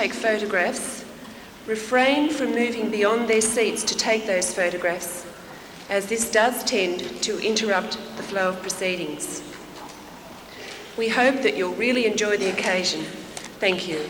take photographs refrain from moving beyond their seats to take those photographs, as this does tend to interrupt the flow of proceedings. We hope that you'll really enjoy the occasion. Thank you.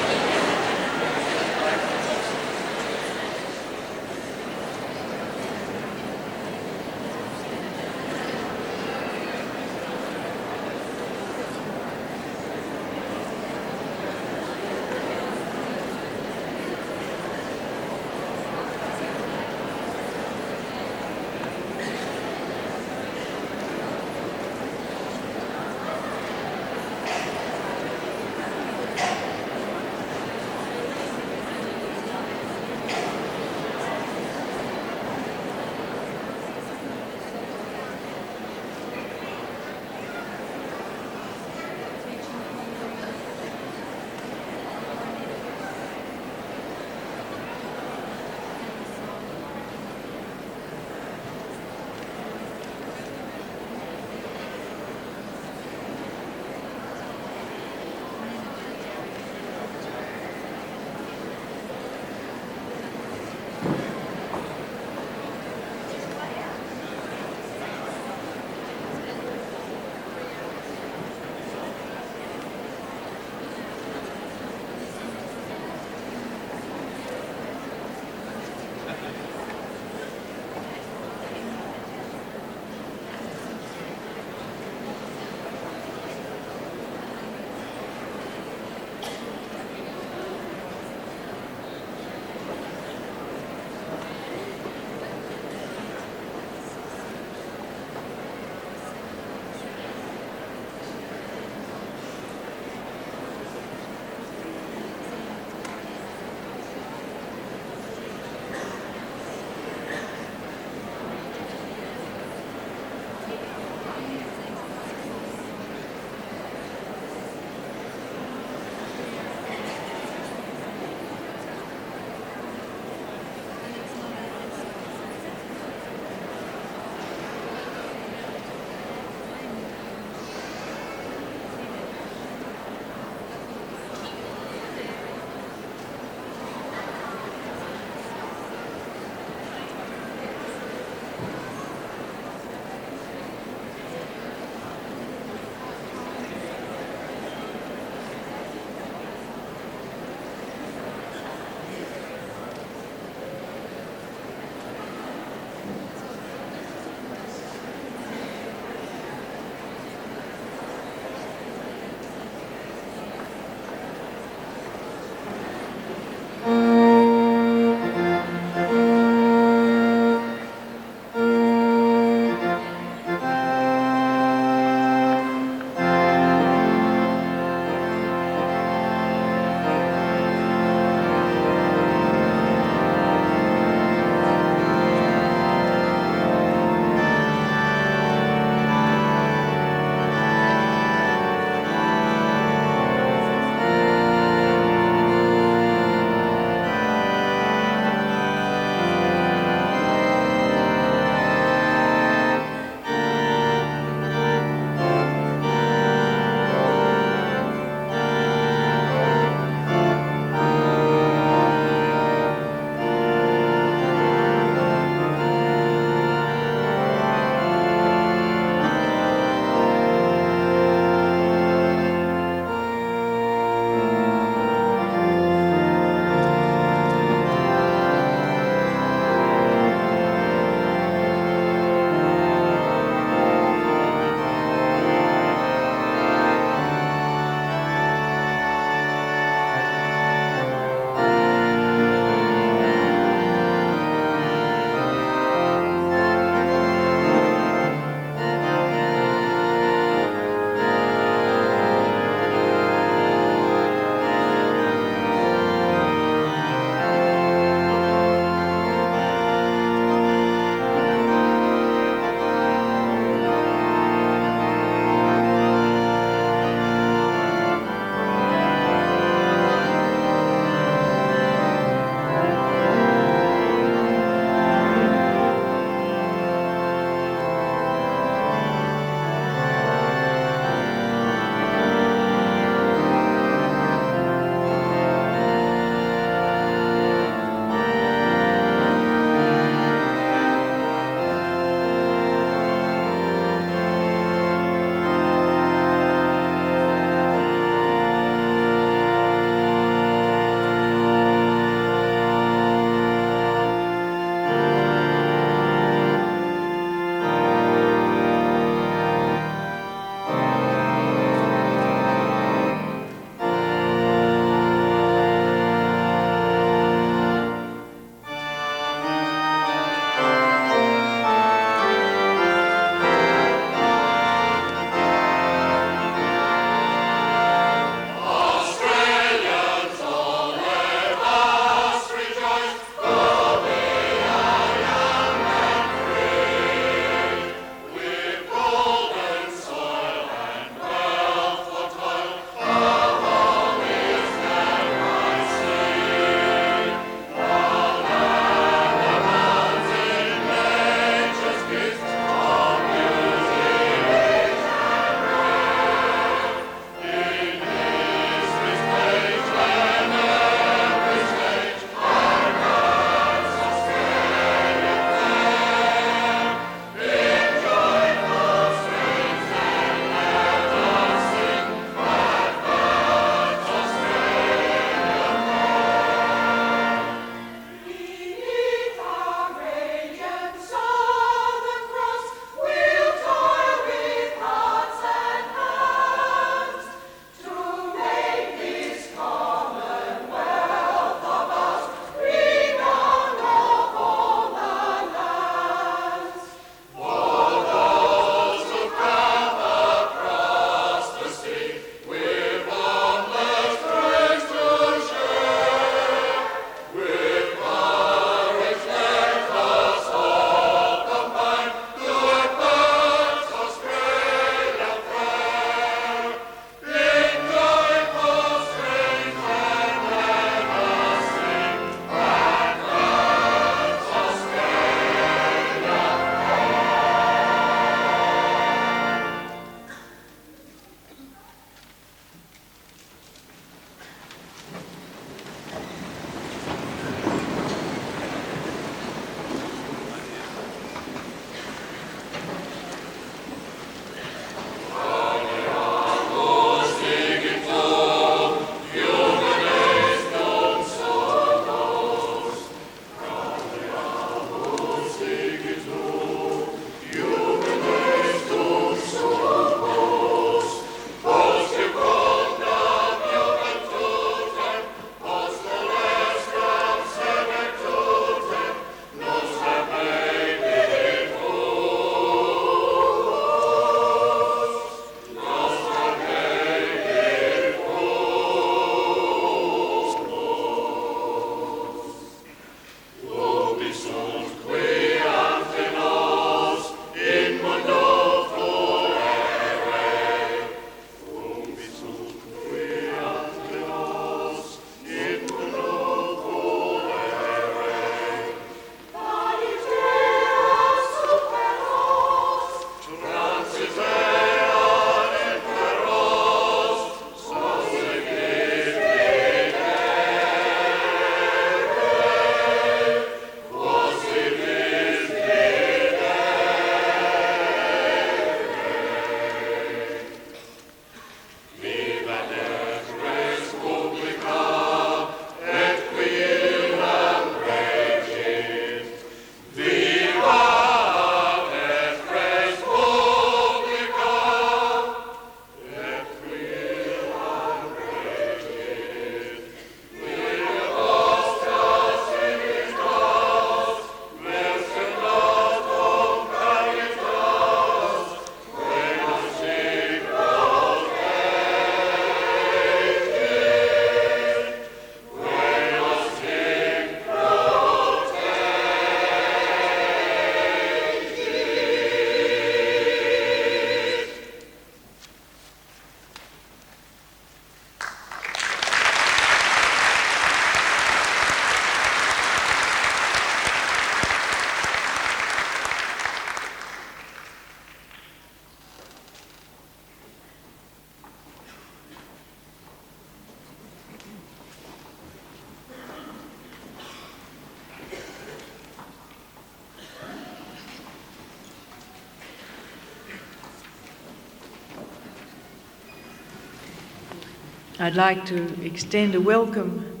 I'd like to extend a welcome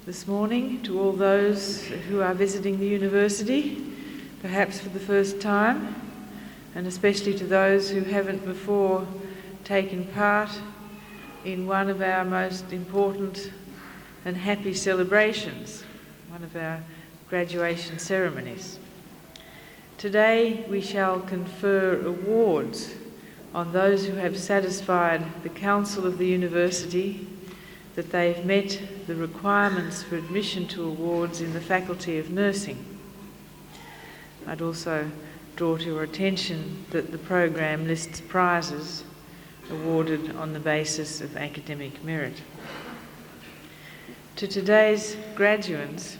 this morning to all those who are visiting the university, perhaps for the first time, and especially to those who haven't before taken part in one of our most important and happy celebrations, one of our graduation ceremonies. Today we shall confer awards on those who have satisfied the Council of the University that they've met the requirements for admission to awards in the Faculty of Nursing. I'd also draw to your attention that the program lists prizes awarded on the basis of academic merit. To today's graduates,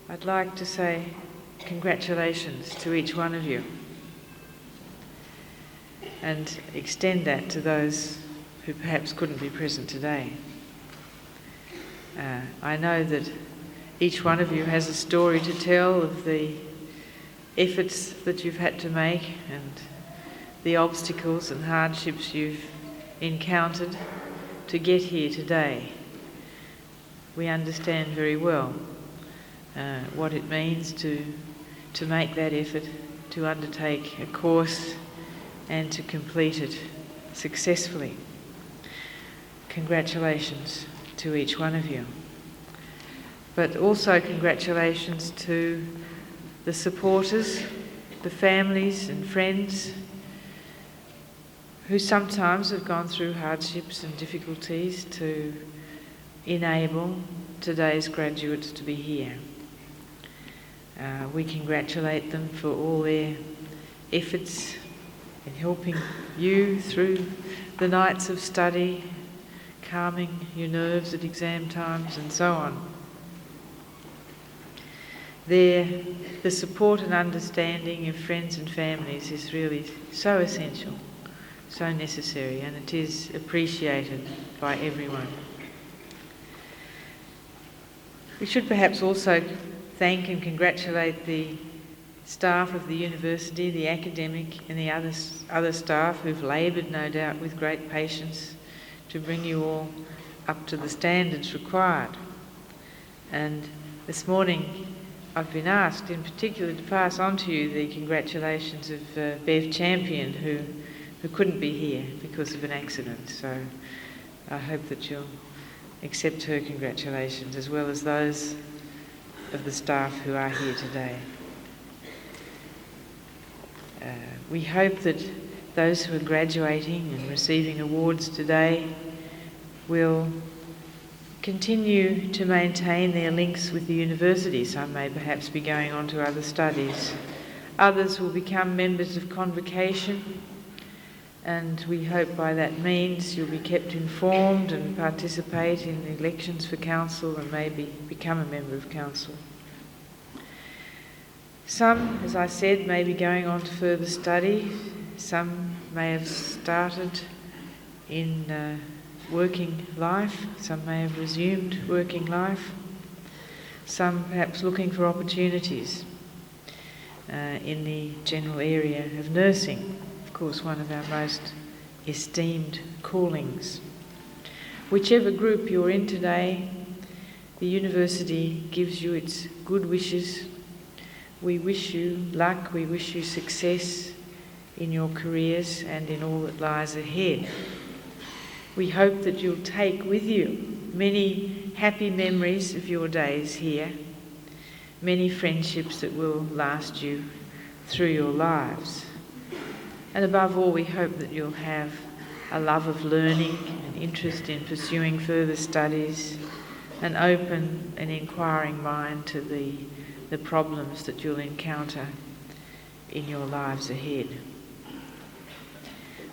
I'd like to say congratulations to each one of you and extend that to those who perhaps couldn't be present today. I know that each one of you has a story to tell of the efforts that you've had to make and the obstacles and hardships you've encountered to get here today. We understand very well what it means to make that effort, to undertake a course and to complete it successfully. Congratulations to each one of you. But also congratulations to the supporters, the families and friends who sometimes have gone through hardships and difficulties to enable today's graduates to be here. We congratulate them for all their efforts in helping you through the nights of study, calming your nerves at exam times and so on. The support and understanding of friends and families is really so essential, so necessary, and it is appreciated by everyone. We should perhaps also thank and congratulate the staff of the university, the academic and the other staff who've laboured, no doubt, with great patience to bring you all up to the standards required. And this morning I've been asked in particular to pass on to you the congratulations of Bev Champion, who couldn't be here because of an accident. So I hope that you'll accept her congratulations as well as those of the staff who are here today. We hope that those who are graduating and receiving awards today will continue to maintain their links with the university. Some may perhaps be going on to other studies. Others will become members of convocation, and we hope by that means you'll be kept informed and participate in the elections for council and maybe become a member of council. Some, as I said, may be going on to further study. Some may have started in working life. Some may have resumed working life. Some perhaps looking for opportunities in the general area of nursing. Of course, one of our most esteemed callings. Whichever group you're in today, the university gives you its good wishes. We wish you luck, we wish you success in your careers and in all that lies ahead. We hope that you'll take with you many happy memories of your days here, many friendships that will last you through your lives. And above all, we hope that you'll have a love of learning, an interest in pursuing further studies, an open and inquiring mind to the problems that you'll encounter in your lives ahead.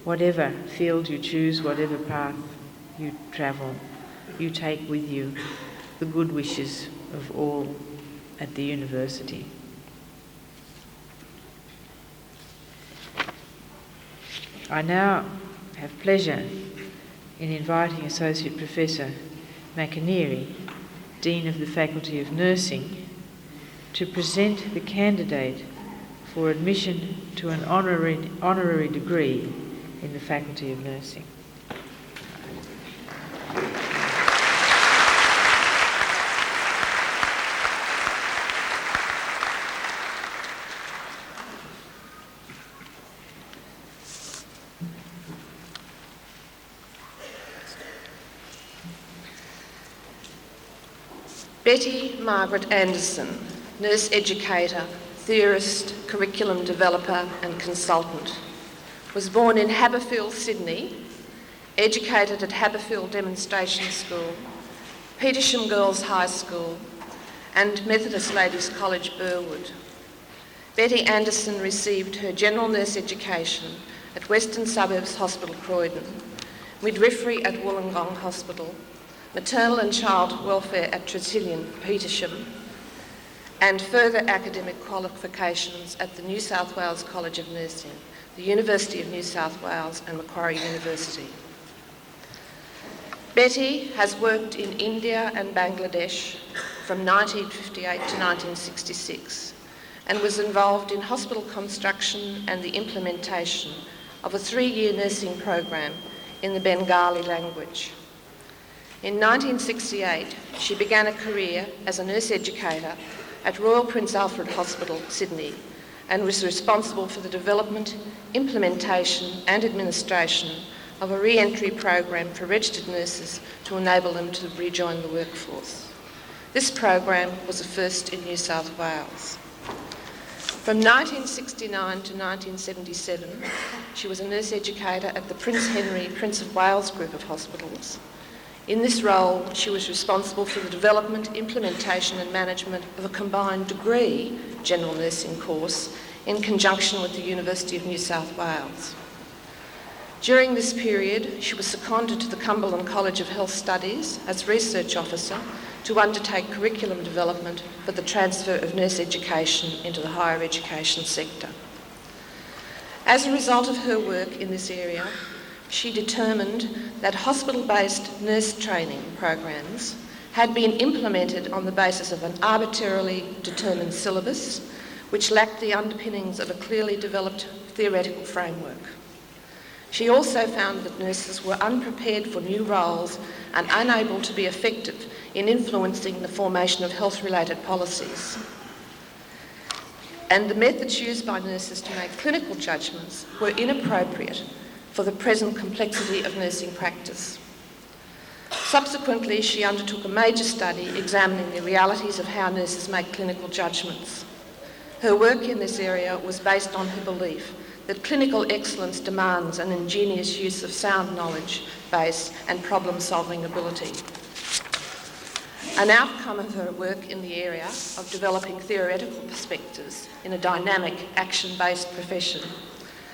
Whatever field you choose, whatever path you travel, you take with you the good wishes of all at the university. I now have pleasure in inviting Associate Professor McAneary, Dean of the Faculty of Nursing, to present the candidate for admission to an honorary degree in the Faculty of Nursing. Betty Margaret Anderson, nurse educator, theorist, curriculum developer and consultant, was born in Haberfield, Sydney, educated at Haberfield Demonstration School, Petersham Girls High School and Methodist Ladies College, Burwood. Betty Anderson received her general nurse education at Western Suburbs Hospital, Croydon, midwifery at Wollongong Hospital, maternal and child welfare at Tresillian, Petersham, and further academic qualifications at the New South Wales College of Nursing, the University of New South Wales and Macquarie University. Betty has worked in India and Bangladesh from 1958 to 1966 and was involved in hospital construction and the implementation of a 3-year nursing program in the Bengali language. In 1968, she began a career as a nurse educator at Royal Prince Alfred Hospital, Sydney, and was responsible for the development, implementation and administration of a re-entry program for registered nurses to enable them to rejoin the workforce. This program was a first in New South Wales. From 1969 to 1977, she was a nurse educator at the Prince Henry, Prince of Wales group of hospitals. In this role, she was responsible for the development, implementation and management of a combined degree general nursing course in conjunction with the University of New South Wales. During this period, she was seconded to the Cumberland College of Health Studies as research officer to undertake curriculum development for the transfer of nurse education into the higher education sector. As a result of her work in this area, she determined that hospital-based nurse training programs had been implemented on the basis of an arbitrarily determined syllabus which lacked the underpinnings of a clearly developed theoretical framework. She also found that nurses were unprepared for new roles and unable to be effective in influencing the formation of health-related policies. And the methods used by nurses to make clinical judgments were inappropriate for the present complexity of nursing practice. Subsequently, she undertook a major study examining the realities of how nurses make clinical judgments. Her work in this area was based on her belief that clinical excellence demands an ingenious use of sound knowledge base and problem-solving ability. An outcome of her work in the area of developing theoretical perspectives in a dynamic, action-based profession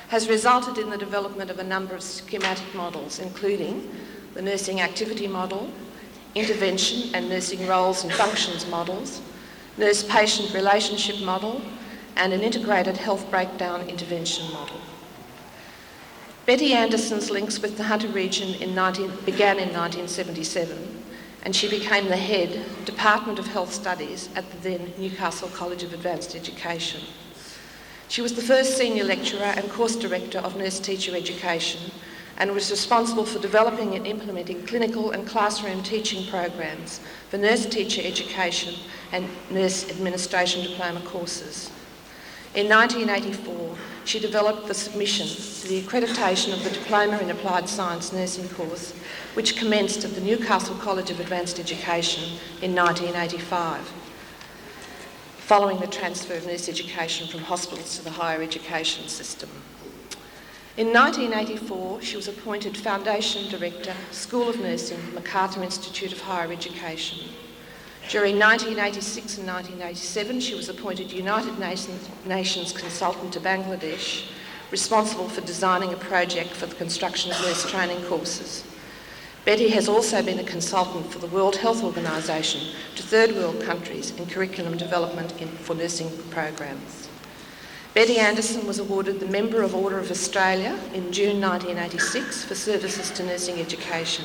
has resulted in the development of a number of schematic models, including the nursing activity model, intervention and nursing roles and functions models, nurse-patient relationship model, and an integrated health breakdown intervention model. Betty Anderson's links with the Hunter region began in 1977, and she became the head, Department of Health Studies at the then Newcastle College of Advanced Education. She was the first senior lecturer and course director of nurse teacher education and was responsible for developing and implementing clinical and classroom teaching programs for nurse teacher education and nurse administration diploma courses. In 1984, she developed the submission to the accreditation of the Diploma in Applied Science nursing course, which commenced at the Newcastle College of Advanced Education in 1985, following the transfer of nurse education from hospitals to the higher education system. In 1984, she was appointed Foundation Director, School of Nursing, Macarthur Institute of Higher Education. During 1986 and 1987, she was appointed United Nations Consultant to Bangladesh, responsible for designing a project for the construction of nurse training courses. Betty has also been a consultant for the World Health Organization to third world countries in curriculum development for nursing programs. Betty Anderson was awarded the Member of Order of Australia in June 1986 for services to nursing education.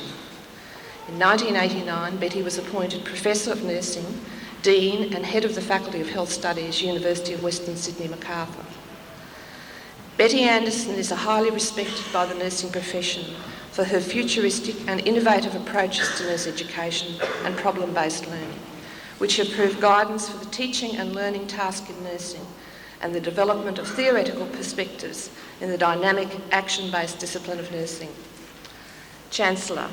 In 1989, Betty was appointed Professor of Nursing, Dean and Head of the Faculty of Health Studies, University of Western Sydney, Macarthur. Betty Anderson is highly respected by the nursing profession for her futuristic and innovative approaches to nurse education and problem-based learning, which have proved guidance for the teaching and learning task in nursing and the development of theoretical perspectives in the dynamic, action-based discipline of nursing. Chancellor,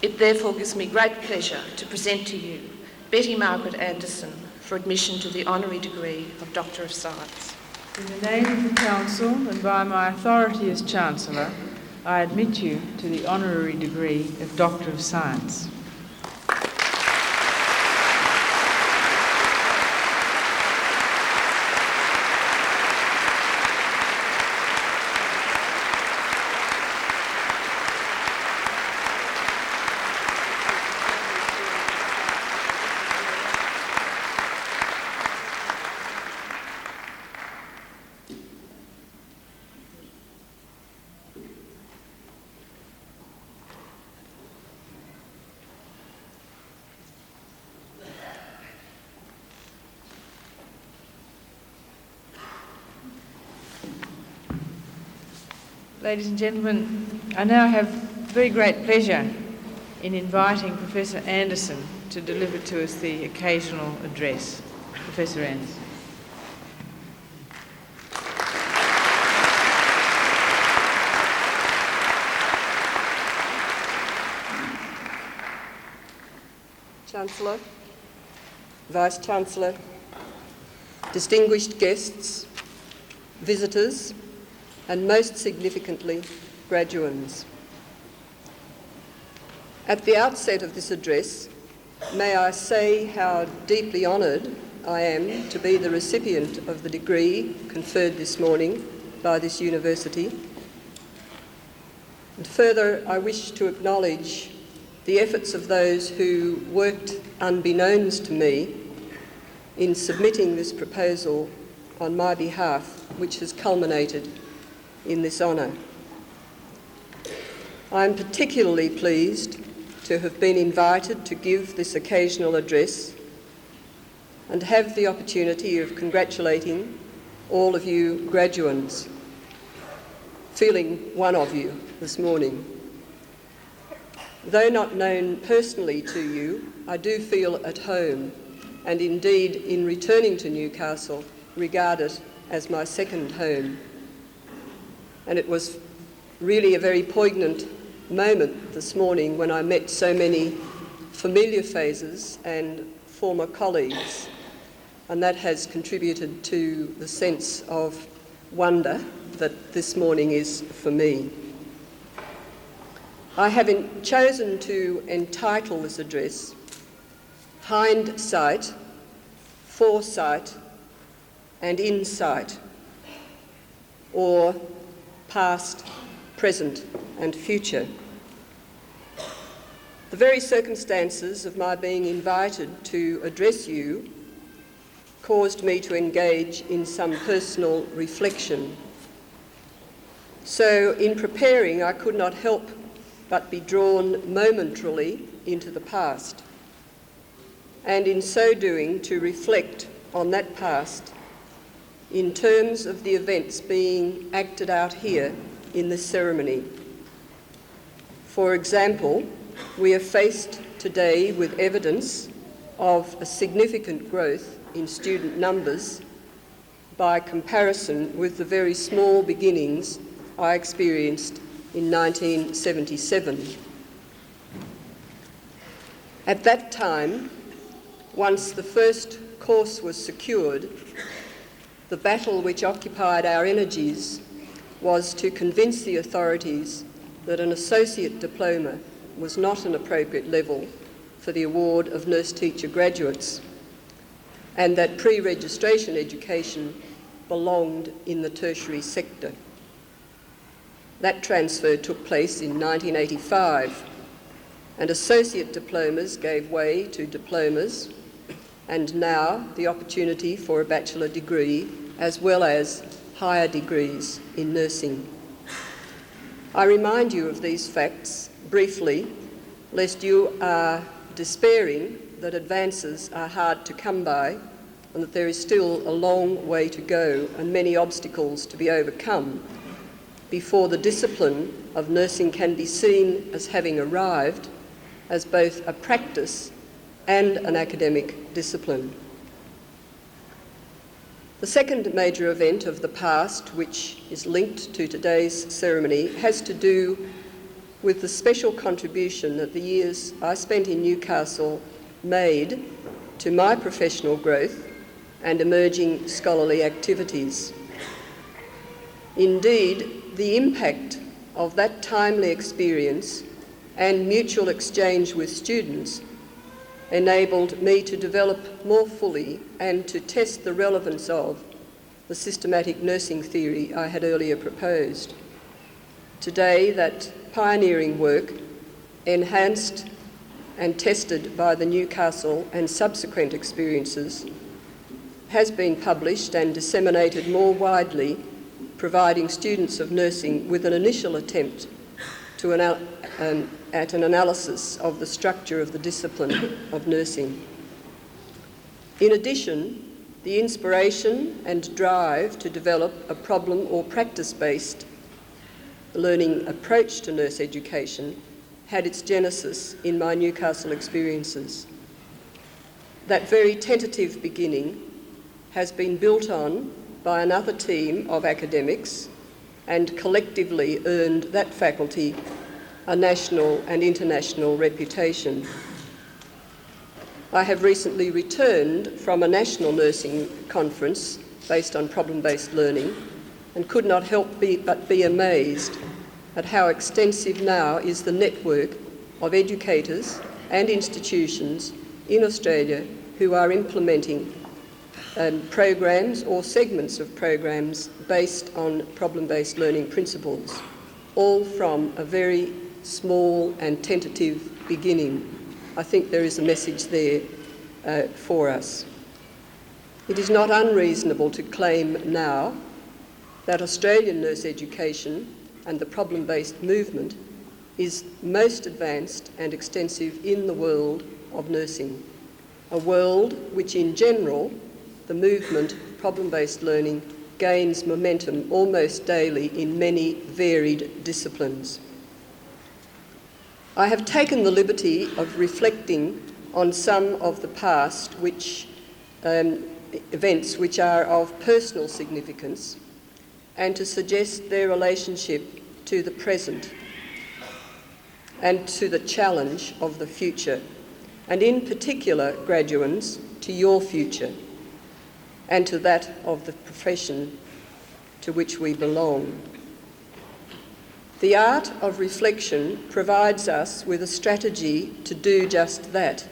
it therefore gives me great pleasure to present to you Betty Margaret Anderson for admission to the honorary degree of Doctor of Science. In the name of the Council and by my authority as Chancellor, I admit you to the honorary degree of Doctor of Science. Ladies and gentlemen, I now have very great pleasure in inviting Professor Anderson to deliver to us the occasional address. Professor Anderson. Chancellor, Vice-Chancellor, distinguished guests, visitors, and most significantly, graduands. At the outset of this address, may I say how deeply honoured I am to be the recipient of the degree conferred this morning by this university. And further, I wish to acknowledge the efforts of those who worked unbeknownst to me in submitting this proposal on my behalf, which has culminated in this honour. I am particularly pleased to have been invited to give this occasional address and have the opportunity of congratulating all of you graduands, feeling one of you this morning. Though not known personally to you, I do feel at home, and indeed in returning to Newcastle, regard it as my second home. And it was really a very poignant moment this morning when I met so many familiar faces and former colleagues, and that has contributed to the sense of wonder that this morning is for me. I have chosen to entitle this address Hindsight, Foresight and Insight, or Past, Present and Future. The very circumstances of my being invited to address you caused me to engage in some personal reflection. So in preparing, I could not help but be drawn momentarily into the past, and in so doing to reflect on that past in terms of the events being acted out here in this ceremony. For example, we are faced today with evidence of a significant growth in student numbers by comparison with the very small beginnings I experienced in 1977. At that time, once the first course was secured, the battle which occupied our energies was to convince the authorities that an associate diploma was not an appropriate level for the award of nurse-teacher graduates, and that pre-registration education belonged in the tertiary sector. That transfer took place in 1985, and associate diplomas gave way to diplomas, and now the opportunity for a bachelor degree as well as higher degrees in nursing. I remind you of these facts briefly, lest you are despairing that advances are hard to come by and that there is still a long way to go and many obstacles to be overcome before the discipline of nursing can be seen as having arrived as both a practice and an academic discipline. The second major event of the past, which is linked to today's ceremony, has to do with the special contribution that the years I spent in Newcastle made to my professional growth and emerging scholarly activities. Indeed, the impact of that timely experience and mutual exchange with students enabled me to develop more fully and to test the relevance of the systematic nursing theory I had earlier proposed. Today, that pioneering work, enhanced and tested by the Newcastle and subsequent experiences, has been published and disseminated more widely, providing students of nursing with an initial attempt to at an analysis of the structure of the discipline of nursing. In addition, the inspiration and drive to develop a problem or practice-based learning approach to nurse education had its genesis in my Newcastle experiences. That very tentative beginning has been built on by another team of academics and collectively earned that faculty a national and international reputation. I have recently returned from a national nursing conference based on problem-based learning and could not help but be amazed at how extensive now is the network of educators and institutions in Australia who are implementing programs or segments of programs based on problem-based learning principles, all from a very small and tentative beginning. I think there is a message there for us. It is not unreasonable to claim now that Australian nurse education and the problem-based movement is most advanced and extensive in the world of nursing, a world which in general, the movement of problem-based learning gains momentum almost daily in many varied disciplines. I have taken the liberty of reflecting on some of the past events which are of personal significance and to suggest their relationship to the present and to the challenge of the future, and in particular, graduands, to your future and to that of the profession to which we belong. The art of reflection provides us with a strategy to do just that,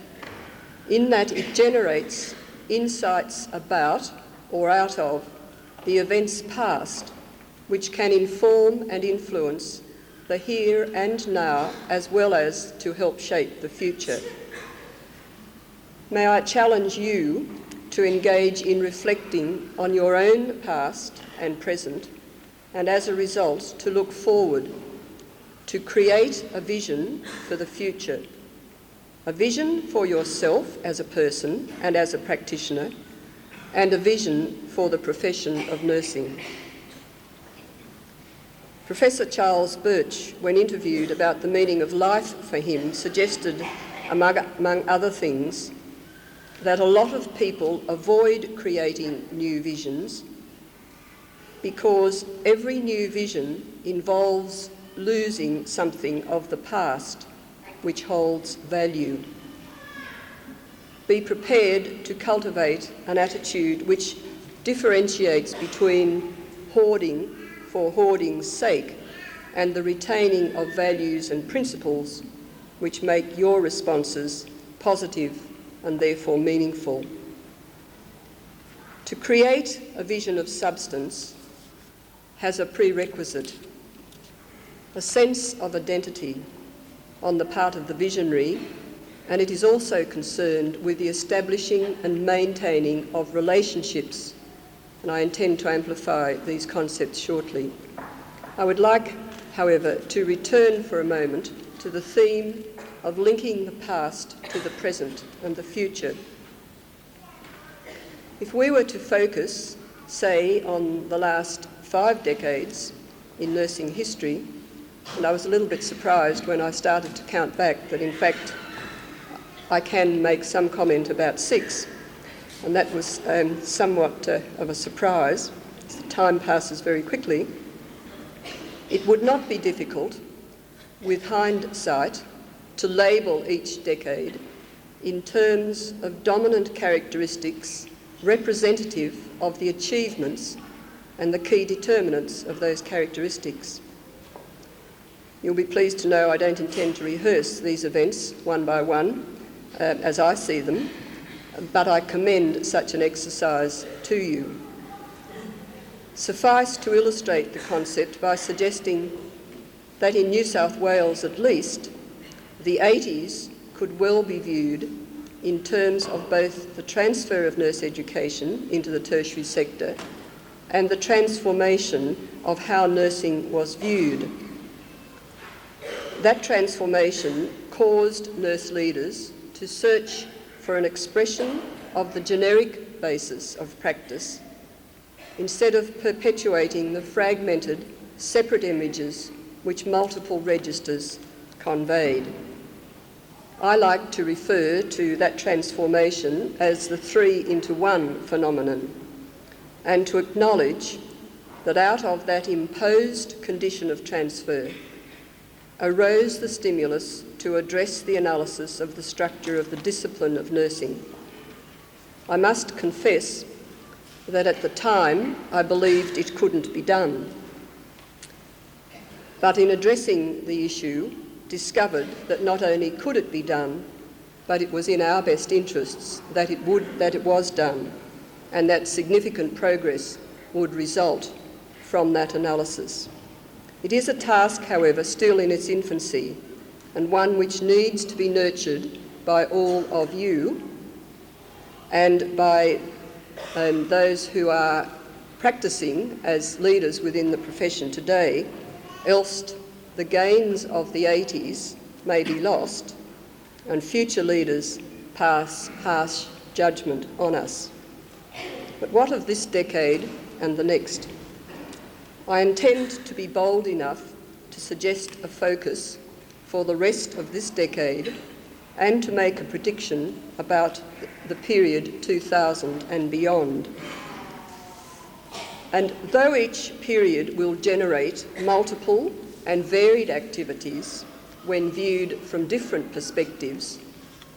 in that it generates insights about or out of the events past, which can inform and influence the here and now, as well as to help shape the future. May I challenge you to engage in reflecting on your own past and present, and as a result, to look forward, to create a vision for the future, a vision for yourself as a person and as a practitioner, and a vision for the profession of nursing. Professor Charles Birch, when interviewed about the meaning of life for him, suggested, among other things, that a lot of people avoid creating new visions because every new vision involves losing something of the past which holds value. Be prepared to cultivate an attitude which differentiates between hoarding for hoarding's sake and the retaining of values and principles which make your responses positive and therefore meaningful. To create a vision of substance has a prerequisite, a sense of identity on the part of the visionary, and it is also concerned with the establishing and maintaining of relationships, and I intend to amplify these concepts shortly. I would like, however, to return for a moment to the theme of linking the past to the present and the future. If we were to focus, say, on the last 5 decades in nursing history, and I was a little bit surprised when I started to count back that in fact I can make some comment about 6, and that was somewhat of a surprise. Time passes very quickly. It would not be difficult, with hindsight, to label each decade in terms of dominant characteristics representative of the achievements and the key determinants of those characteristics. You'll be pleased to know I don't intend to rehearse these events one by one as I see them, but I commend such an exercise to you. Suffice to illustrate the concept by suggesting that in New South Wales at least, the 80s could well be viewed in terms of both the transfer of nurse education into the tertiary sector and the transformation of how nursing was viewed. That transformation caused nurse leaders to search for an expression of the generic basis of practice instead of perpetuating the fragmented, separate images which multiple registers conveyed. I like to refer to that transformation as the 3-into-1 phenomenon, and to acknowledge that out of that imposed condition of transfer arose the stimulus to address the analysis of the structure of the discipline of nursing. I must confess that at the time I believed it couldn't be done, but in addressing the issue, discovered that not only could it be done, but it was in our best interests that it was done, and that significant progress would result from that analysis. It is a task, however, still in its infancy, and one which needs to be nurtured by all of you and by those who are practising as leaders within the profession today, else the gains of the 80s may be lost and future leaders pass harsh judgment on us. But what of this decade and the next? I intend to be bold enough to suggest a focus for the rest of this decade and to make a prediction about the period 2000 and beyond. And though each period will generate multiple and varied activities when viewed from different perspectives,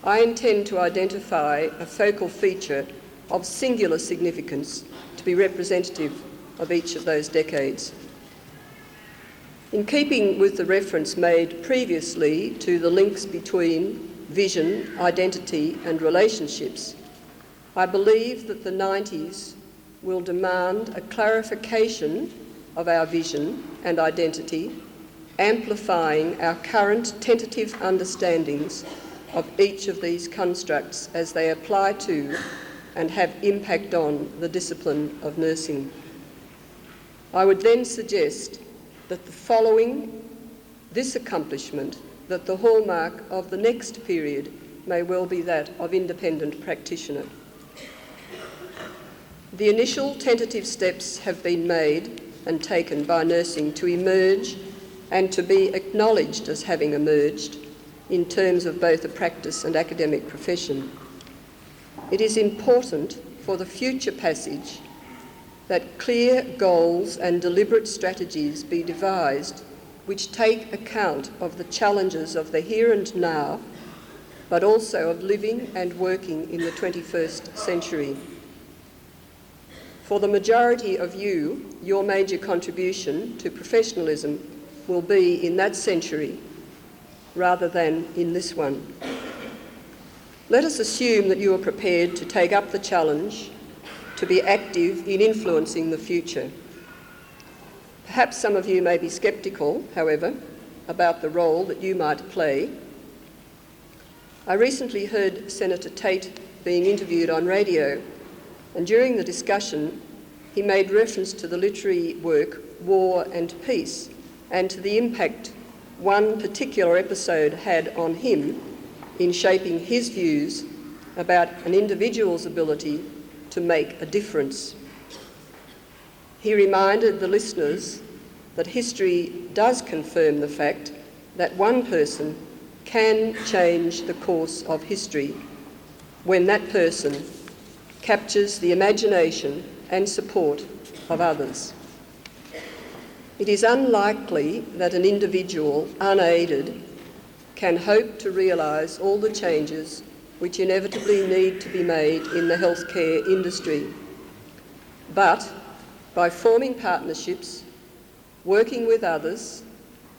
I intend to identify a focal feature of singular significance to be representative of each of those decades. In keeping with the reference made previously to the links between vision, identity and relationships, I believe that the 90s will demand a clarification of our vision and identity, amplifying our current tentative understandings of each of these constructs as they apply to and have impact on the discipline of nursing. I would then suggest that the following this accomplishment, that the hallmark of the next period may well be that of independent practitioner. The initial tentative steps have been made and taken by nursing to emerge and to be acknowledged as having emerged in terms of both a practice and academic profession. It is important for the future passage that clear goals and deliberate strategies be devised which take account of the challenges of the here and now, but also of living and working in the 21st century. For the majority of you, your major contribution to professionalism will be in that century rather than in this one. Let us assume that you are prepared to take up the challenge to be active in influencing the future. Perhaps some of you may be sceptical, however, about the role that you might play. I recently heard Senator Tate being interviewed on radio, and during the discussion he made reference to the literary work War and Peace and to the impact one particular episode had on him in shaping his views about an individual's ability to make a difference. He reminded the listeners that history does confirm the fact that one person can change the course of history when that person captures the imagination and support of others. It is unlikely that an individual unaided can hope to realise all the changes which inevitably need to be made in the healthcare industry. But by forming partnerships, working with others,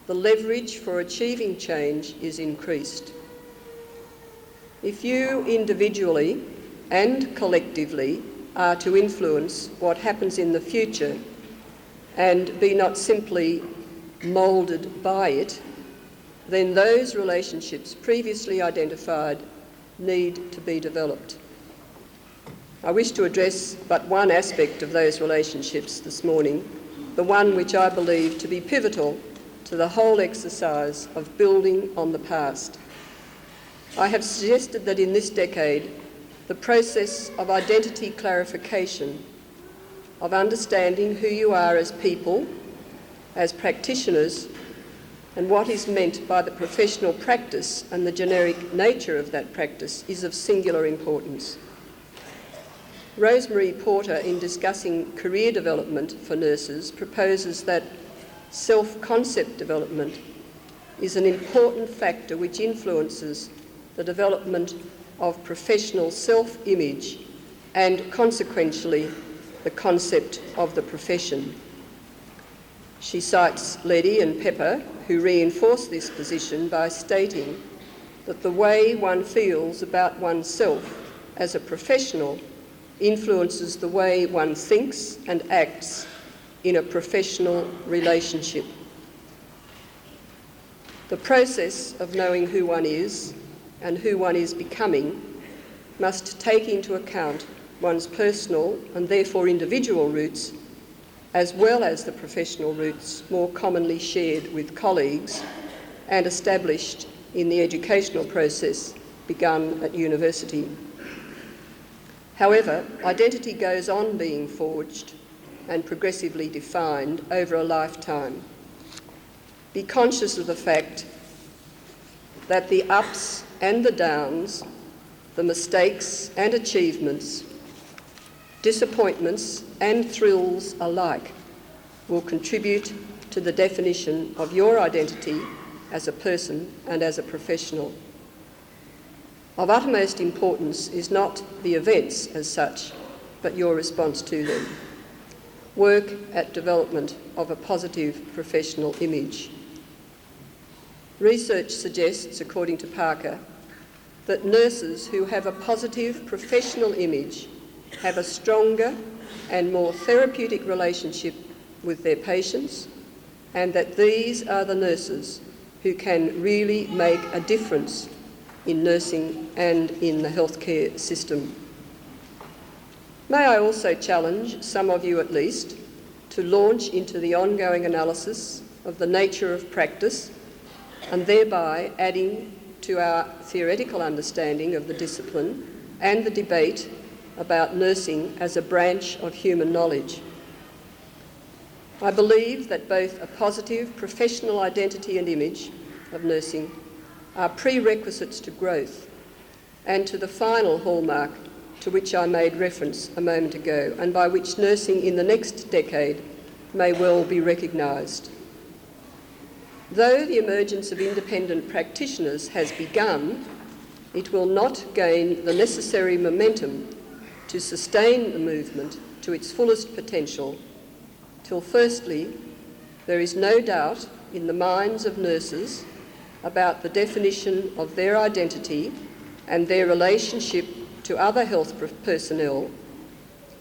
the leverage for achieving change is increased. If you individually and collectively are to influence what happens in the future and be not simply moulded by it, then those relationships previously identified need to be developed. I wish to address but one aspect of those relationships this morning, the one which I believe to be pivotal to the whole exercise of building on the past. I have suggested that in this decade, the process of identity clarification, of understanding who you are as people, as practitioners, and what is meant by the professional practice and the generic nature of that practice is of singular importance. Rosemary Porter, in discussing career development for nurses, proposes that self-concept development is an important factor which influences the development of professional self-image and, consequentially, the concept of the profession. She cites Leddy and Pepper, who reinforce this position by stating that the way one feels about oneself as a professional influences the way one thinks and acts in a professional relationship. The process of knowing who one is and who one is becoming must take into account one's personal and therefore individual roots, as well as the professional roots more commonly shared with colleagues and established in the educational process begun at university. However, identity goes on being forged and progressively defined over a lifetime. Be conscious of the fact that the ups and the downs, the mistakes and achievements, disappointments and thrills alike will contribute to the definition of your identity as a person and as a professional. Of utmost importance is not the events as such, but your response to them. Work at development of a positive professional image. Research suggests, according to Parker, that nurses who have a positive professional image have a stronger and more therapeutic relationship with their patients, and that these are the nurses who can really make a difference in nursing and in the healthcare system. May I also challenge some of you at least to launch into the ongoing analysis of the nature of practice and thereby adding to our theoretical understanding of the discipline and the debate about nursing as a branch of human knowledge. I believe that both a positive professional identity and image of nursing are prerequisites to growth and to the final hallmark to which I made reference a moment ago, and by which nursing in the next decade may well be recognised. Though the emergence of independent practitioners has begun, it will not gain the necessary momentum to sustain the movement to its fullest potential till firstly, there is no doubt in the minds of nurses about the definition of their identity and their relationship to other health personnel,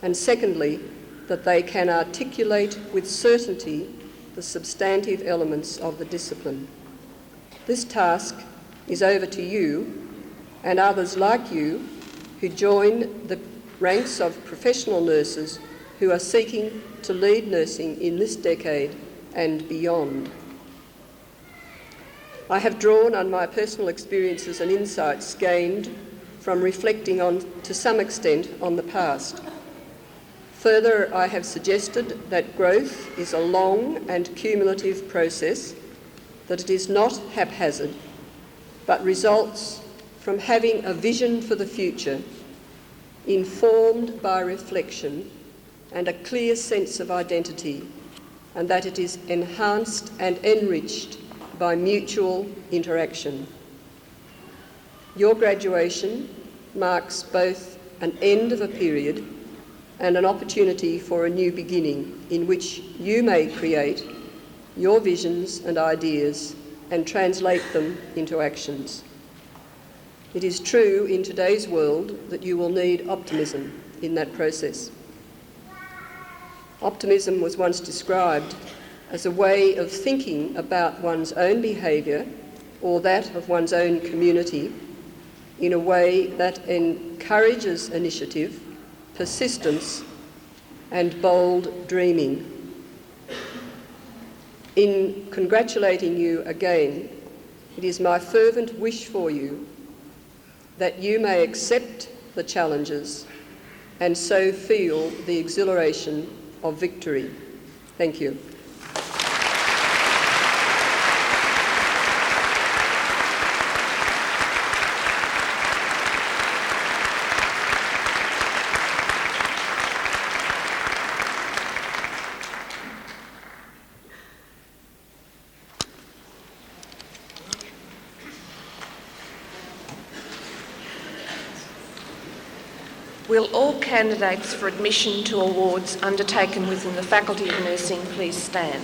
and secondly, that they can articulate with certainty the substantive elements of the discipline. This task is over to you and others like you who join the ranks of professional nurses who are seeking to lead nursing in this decade and beyond. I have drawn on my personal experiences and insights gained from reflecting on, to some extent, on the past. Further, I have suggested that growth is a long and cumulative process, that it is not haphazard, but results from having a vision for the future, informed by reflection and a clear sense of identity, and that it is enhanced and enriched by mutual interaction. Your graduation marks both an end of a period and an opportunity for a new beginning in which you may create your visions and ideas and translate them into actions. It is true in today's world that you will need optimism in that process. Optimism was once described as a way of thinking about one's own behaviour or that of one's own community in a way that encourages initiative, persistence, and bold dreaming. In congratulating you again, it is my fervent wish for you that you may accept the challenges and so feel the exhilaration of victory. Thank you. Will all candidates for admission to awards undertaken within the Faculty of Nursing please stand?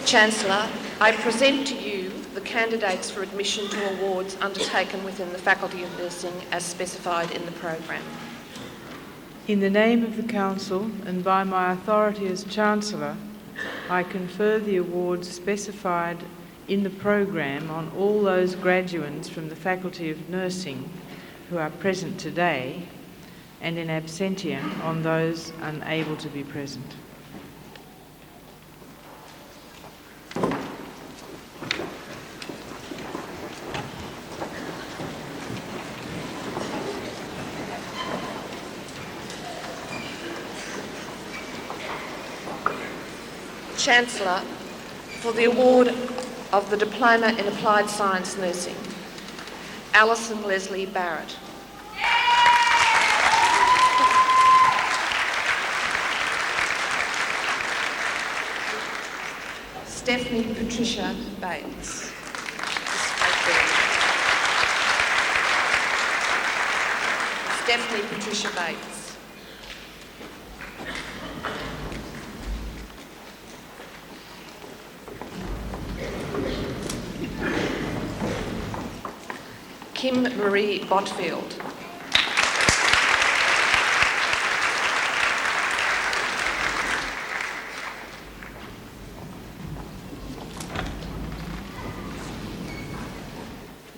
Chancellor, I present to you the candidates for admission to awards undertaken within the Faculty of Nursing as specified in the program. In the name of the Council and by my authority as Chancellor, I confer the awards specified in the program on all those graduates from the Faculty of Nursing who are present today, and in absentia on those unable to be present. Chancellor, for the award of the Diploma in Applied Science Nursing, Alison Leslie Barrett. Stephanie Patricia Bates. Stephanie Patricia Bates. Kim Marie Botfield.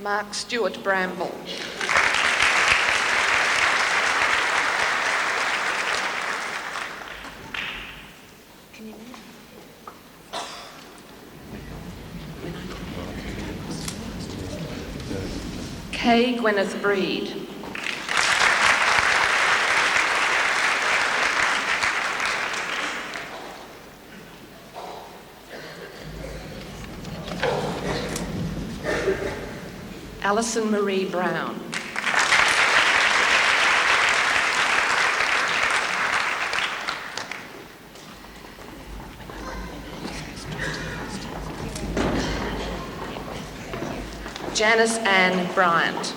Mark Stewart Bramble. Kay Gwyneth Breed. Alison Marie Brown. Janice Ann Bryant.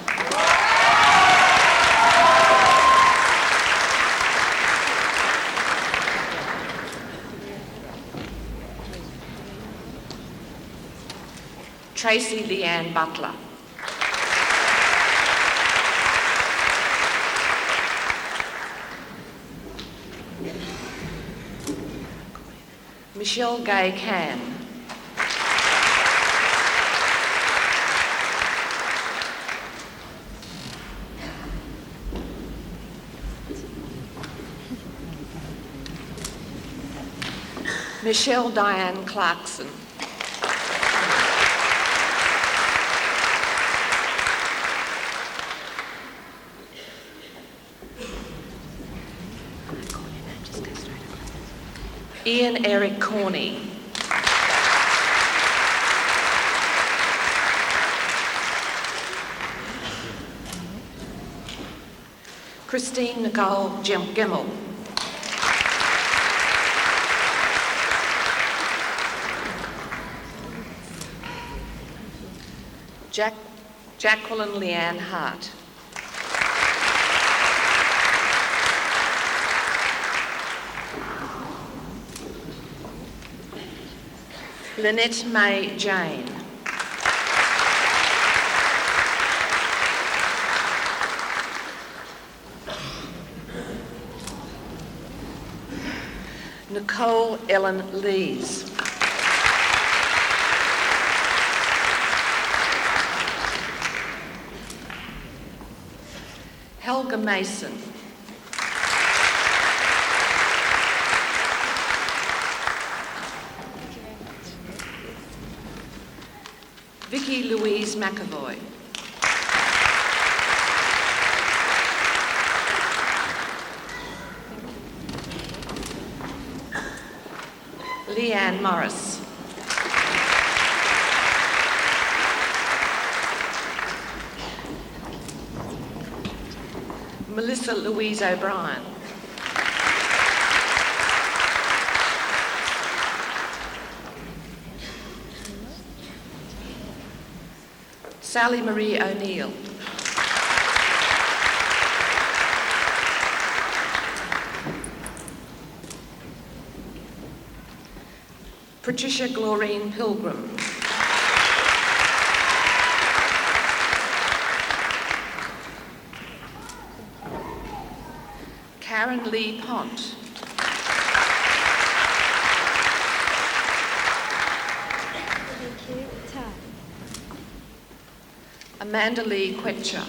Tracy Leanne Butler. Michelle Gay Can. Michelle Diane Clarkson. Ian Eric Corney. Christine Nicole Gemmell. Jacqueline Leanne Hart. Lynette May Jane. Nicole Ellen Lees. Helga Mason. Vicky Louise McAvoy. Leanne Morris. Melissa Louise O'Brien. Sally Marie O'Neill. Patricia Glorine Pilgrim. Karen Lee Pont. Amanda Lee Quetcher.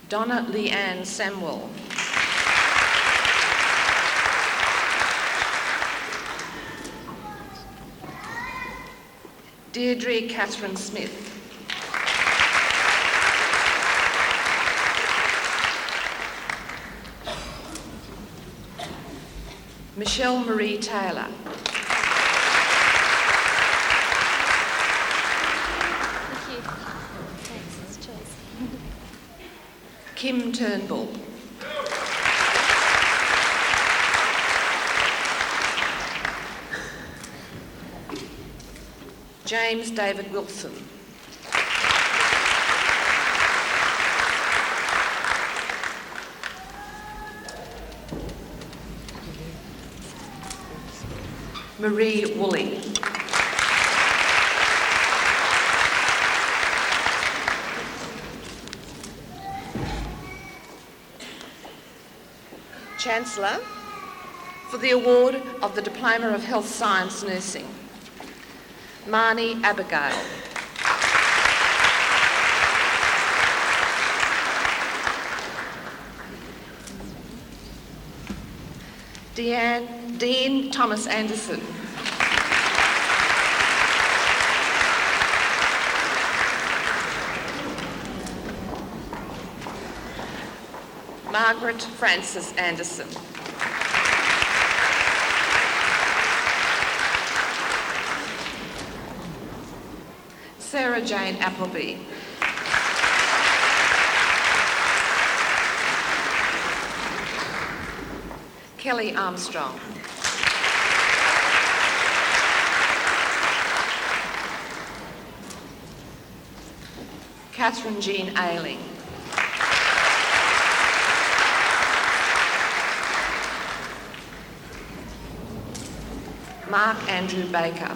Donna Leanne Samwell. Deirdre Catherine Smith. Michelle Marie Taylor. Thank you. Thanks, it's choice. Kim Turnbull. James David Wilson. Marie Woolley. Chancellor, for the award of the Diploma of Health Science Nursing, Marnie Abigail. Dean Thomas Anderson. Margaret Frances Anderson. Sarah Jane Appleby. Kelly Armstrong. Catherine Jean Ailing. Mark Andrew Baker.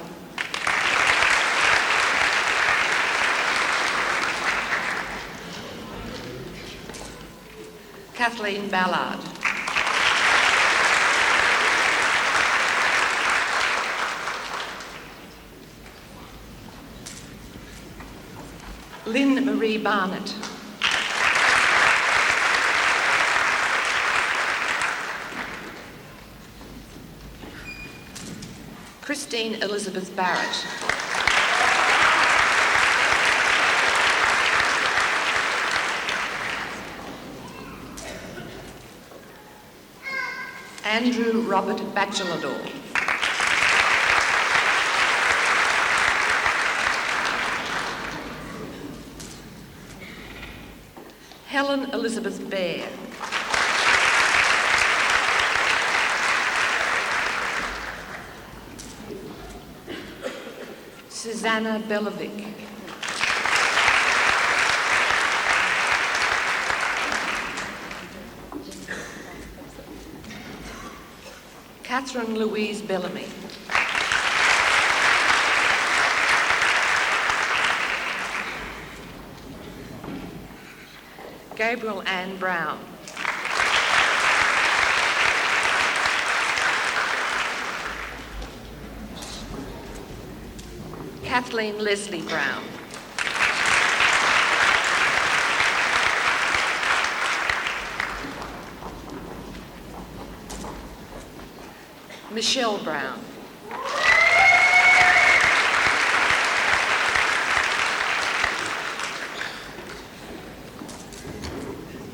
Kathleen Ballard. Lynn Marie Barnett. Christine Elizabeth Barrett. Andrew Robert Bachelador. Helen Elizabeth Baird. Susanna Belovic. Catherine Louise Bellamy. Gabriel Ann Brown. Kathleen Leslie Brown. Michelle Brown.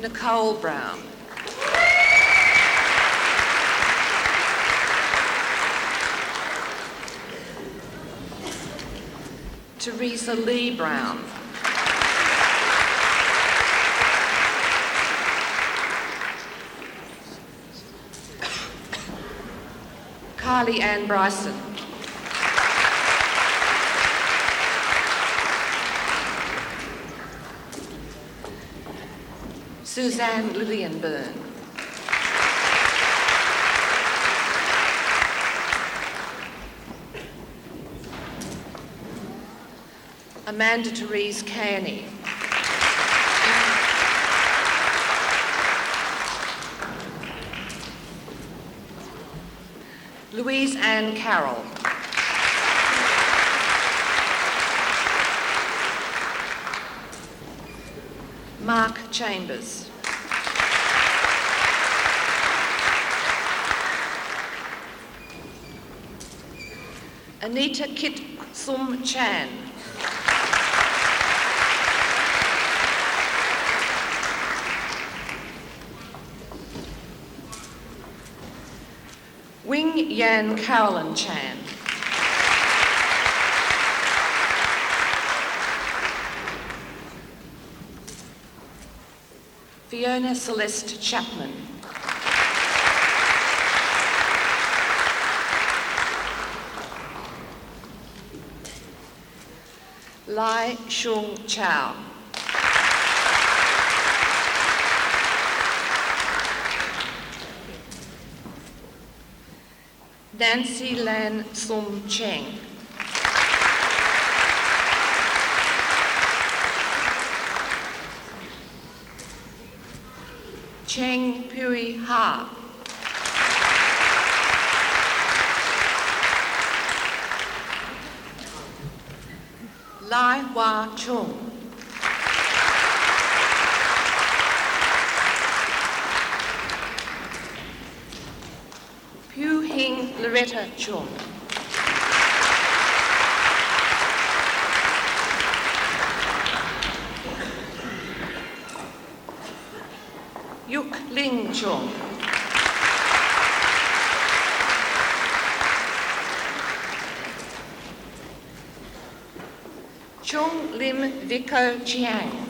Nicole Brown. Teresa Lee Brown. Kylie Ann Bryson. Suzanne Lillian Byrne. Amanda Therese Kearney. Louise Ann Carroll. Mark Chambers. Anita Kit Sum Chan. Wing Yan Carolyn Chan. Fiona Celeste Chapman. Lai Shung Chow. Nancy Lan Sum Cheng. Cheng Pui Ha. Lai Hua Chung. Pu Hing Loretta Chung. Yuk Ling Chung. Chung Lim Vico Chiang.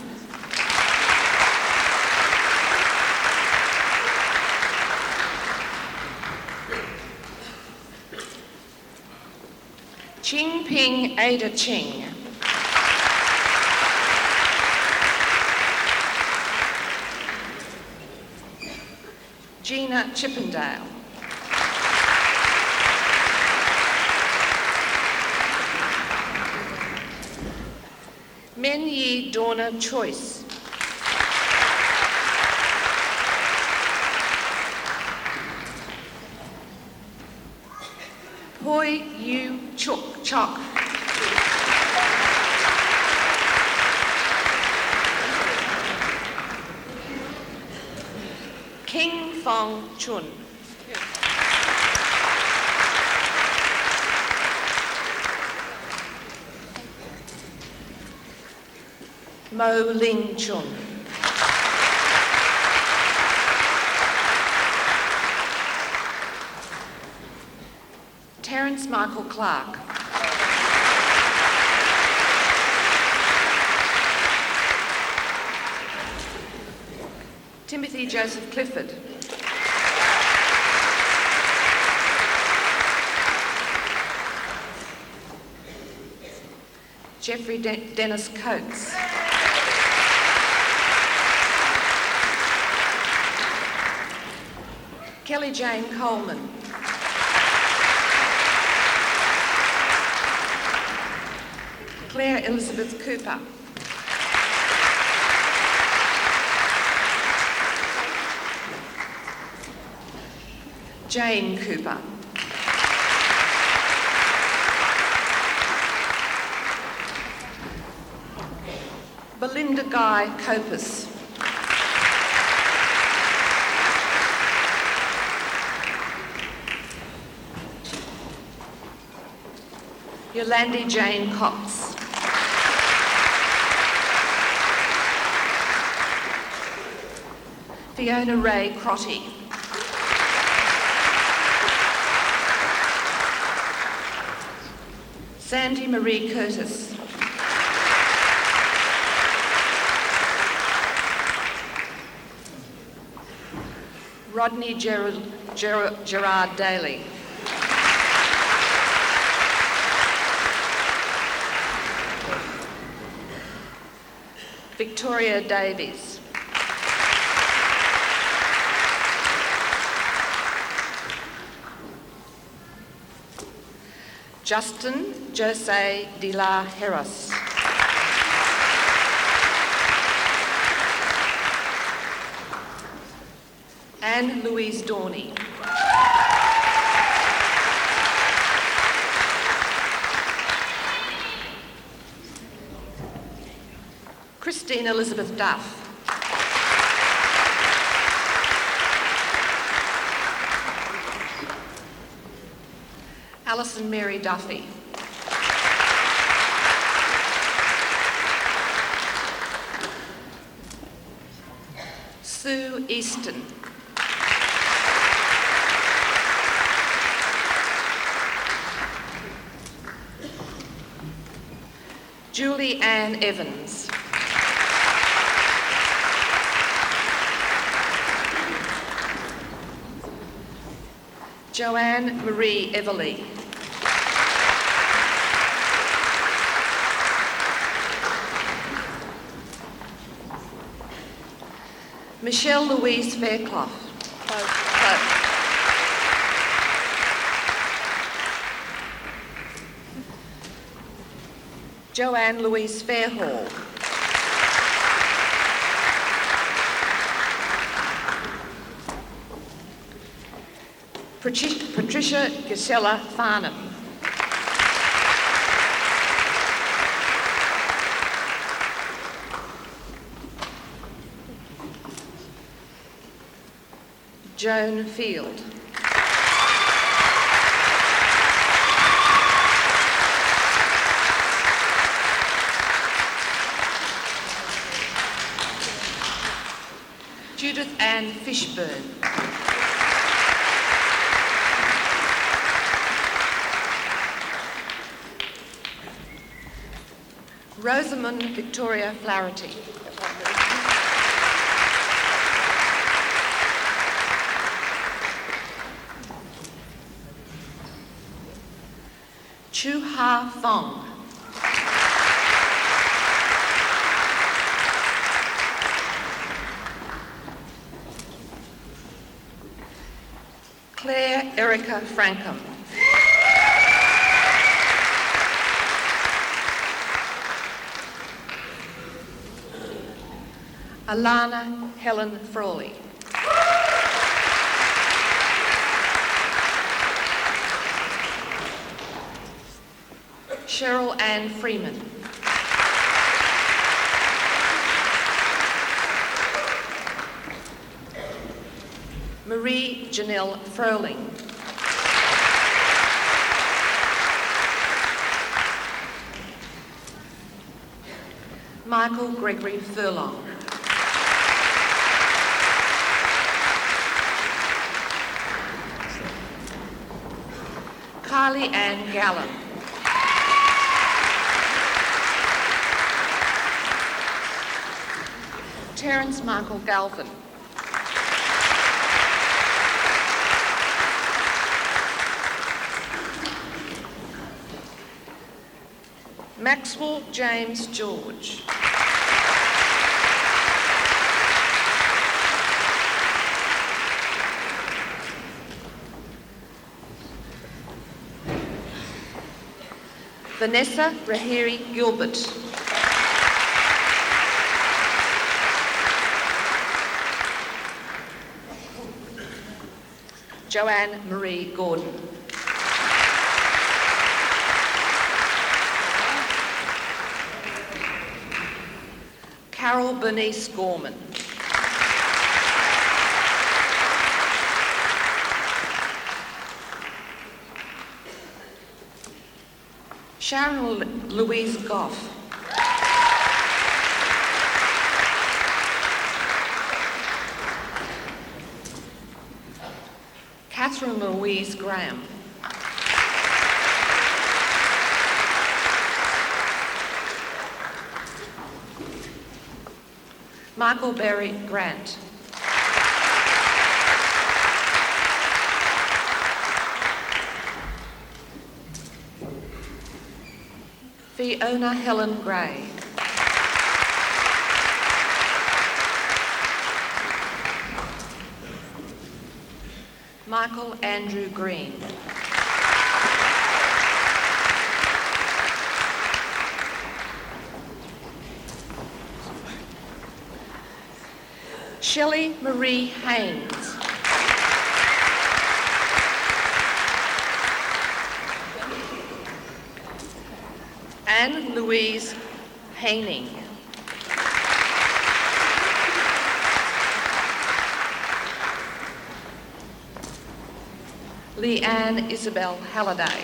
Ching Ping Ada Ching. Gina Chippendale. Min Yi Donna Choice. Hoi Yu Chuk Chok. King Fong Chun. Mo Ling Chun. Terence Michael Clark. Timothy Joseph Clifford. Jeffrey Dennis Coates. Kelly Jane Coleman. Claire Elizabeth Cooper. Jane Cooper. Belinda Guy Copus. Yolandi Jane Cox. Fiona Ray Crotty. Sandy Marie Curtis. Rodney Gerard Daly. Victoria Davies. Justin Jose de la Heras. Anne Louise Dorney. Christine Elizabeth Duff. Alison Mary Duffy. Sue Easton. Julie Ann Evans. Joanne Marie Everly. Michelle Louise Fairclough. Joanne Louise Fairhall. Patricia Gisela Farnham. Joan Field. Judith Ann Fishburne. Rosamund Victoria Flaherty. Chu Ha Fong. Claire Erica Frankham. Alana Helen Frawley. Cheryl Ann Freeman. Marie Janelle Froling. Michael Gregory Furlong. Kylie Ann Gallen. Terence Michael Galvin. Maxwell James George. Vanessa Rahiri Gilbert. Joanne Marie Gordon. Carol Bernice Gorman. Sharon Louise Goff. Catherine Louise Graham. Michael Berry Grant. Fiona Helen Gray. Michael Andrew Green. Shelley Marie Haynes. Anne Louise Haining. Leanne Isabel Halliday.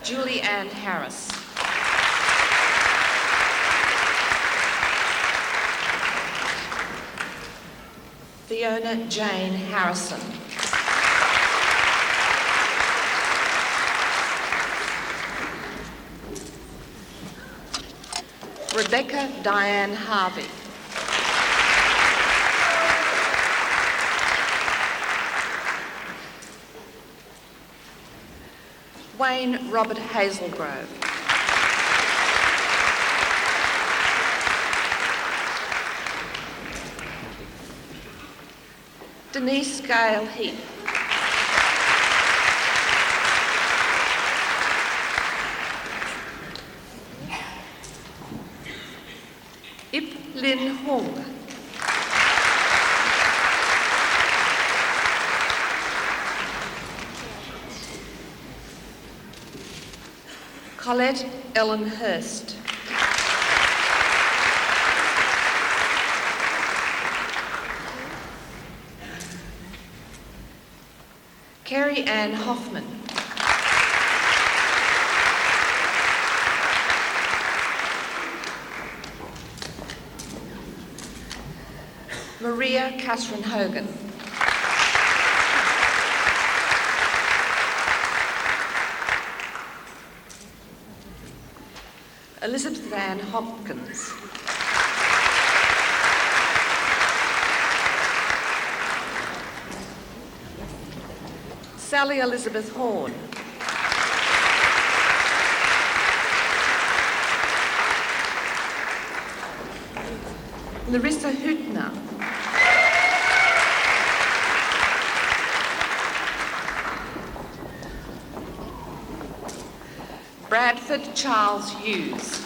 Julie Ann Harris. Fiona Jane Harrison. Rebecca Diane Harvey. Wayne Robert Hazelgrove. Denise Gale Heath. Ip Lin Hung. Colette Ellen Hurst. Carrie Ann Hoffman. Maria Catherine Hogan. Elizabeth Ann Hopkins. Sally Elizabeth Horn. Larissa Hüttner. Bradford Charles Hughes.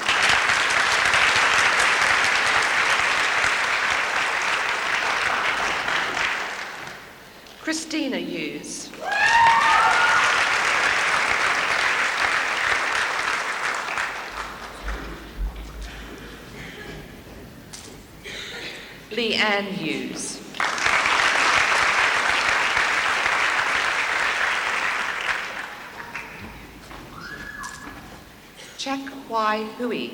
Christina Hughes. Leanne Hughes. Chak Wai Hui.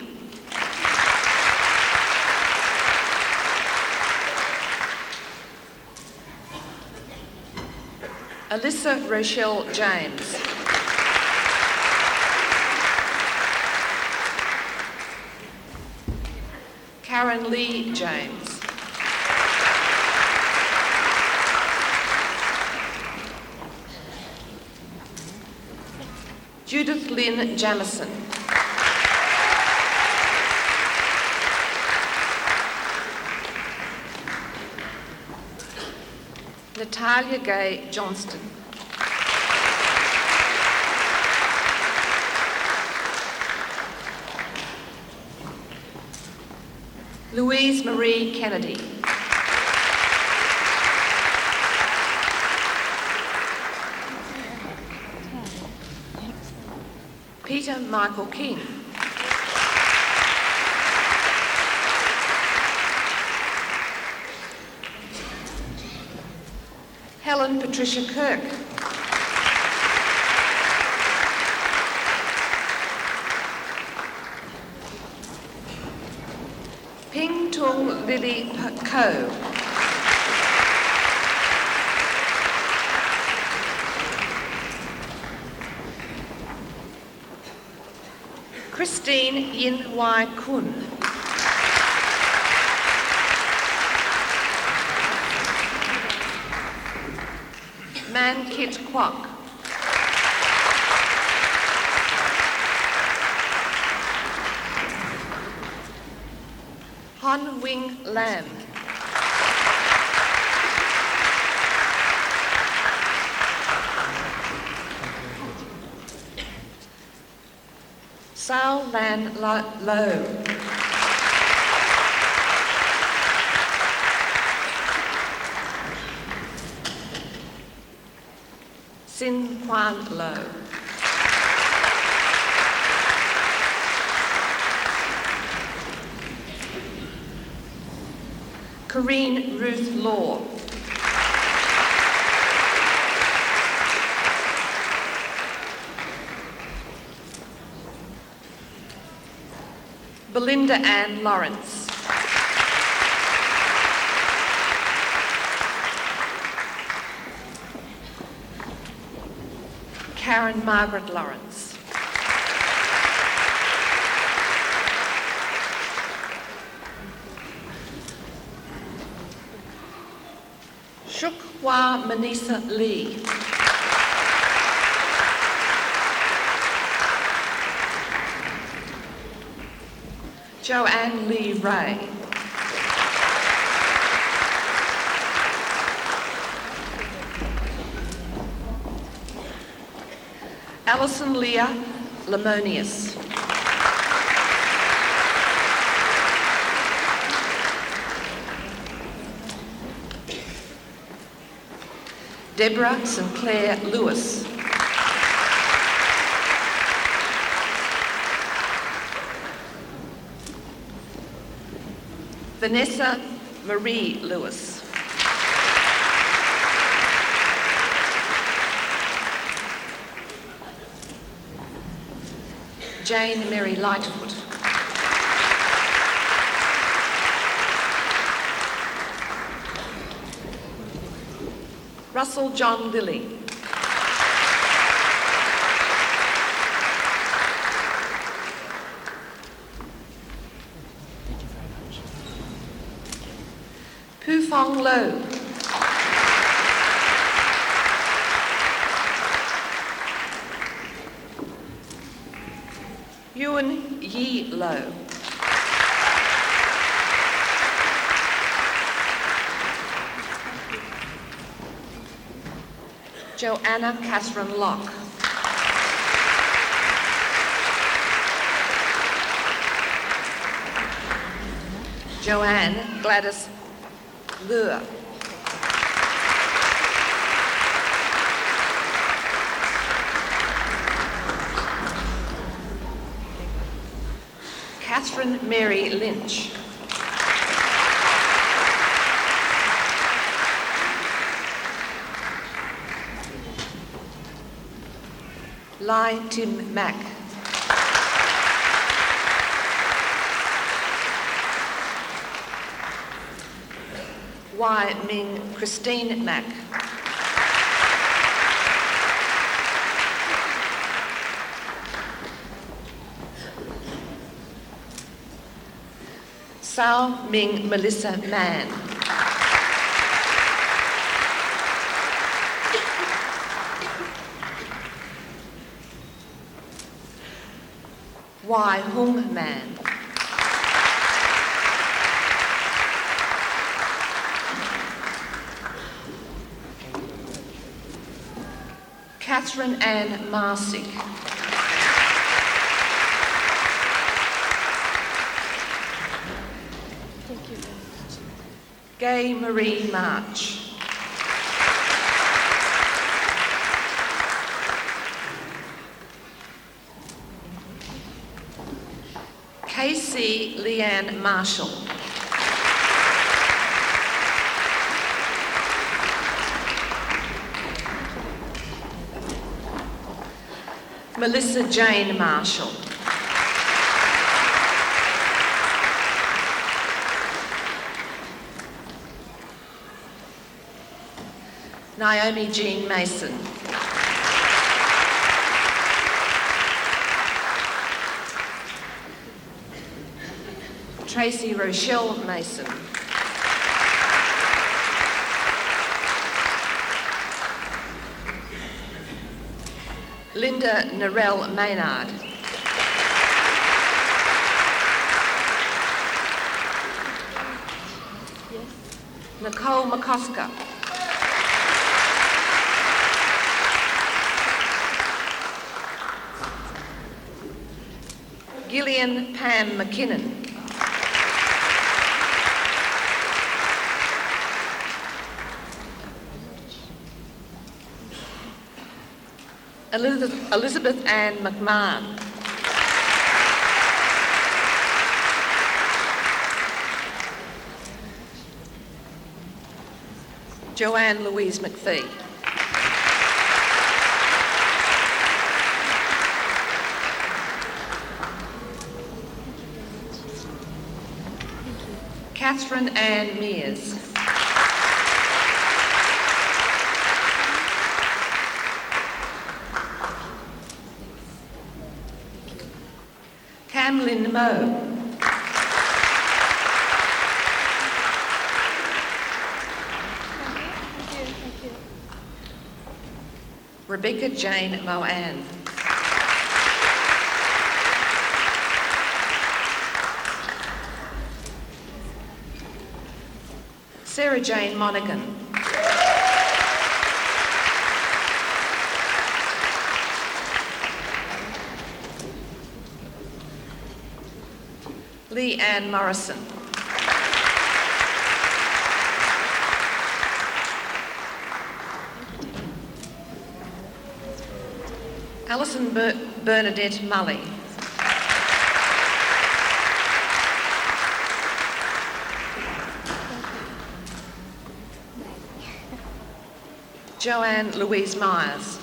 Alyssa Rochelle James. Karen Lee James. Judith Lynn Jamison. Natalia Gay Johnston. Louise Marie Kennedy. Peter Michael King. Helen Patricia Kirk. Ping Tung Lily Ko. Christine Yin Wai Kun. Man Kit Kwok. Han Wing Lam. Sao Lan Lo. Sin Quan Lo. Corrine Ruth Law. Belinda Ann Lawrence. Karen Margaret Lawrence. Shuk Hua Manisa Lee. Joanne Lee Ray. Alison Leah Lemonius. Deborah Sinclair Lewis. Vanessa Marie Lewis. Jane Mary Lightfoot. Russell John Lilly. Pu Fong Lo. Yuan Yi Lo. Joanna Catherine Locke. Joanne Gladys Lure. Catherine Mary Lynch. Lai Tim Mack. Wai Ming Christine Mack. Sao Ming Melissa Mann. Wai Hung Man. Catherine Ann Marsick. Thank you very much. Gay Marie March. Casey Leanne Marshall. Melissa Jane Marshall. Naomi Jean Mason. Tracy Rochelle Mason. Linda Narelle Maynard. Yes. Nicole McCosker. Gillian Pam McKinnon. Elizabeth Ann McMahon. Joanne Louise McPhee. Catherine Ann Mears. Camlyn Moe. Thank you. Rebecca Jane Moan. Sarah Jane Monaghan. Lee Ann Morrison. Alison Bernadette Mully. Joanne Louise Myers.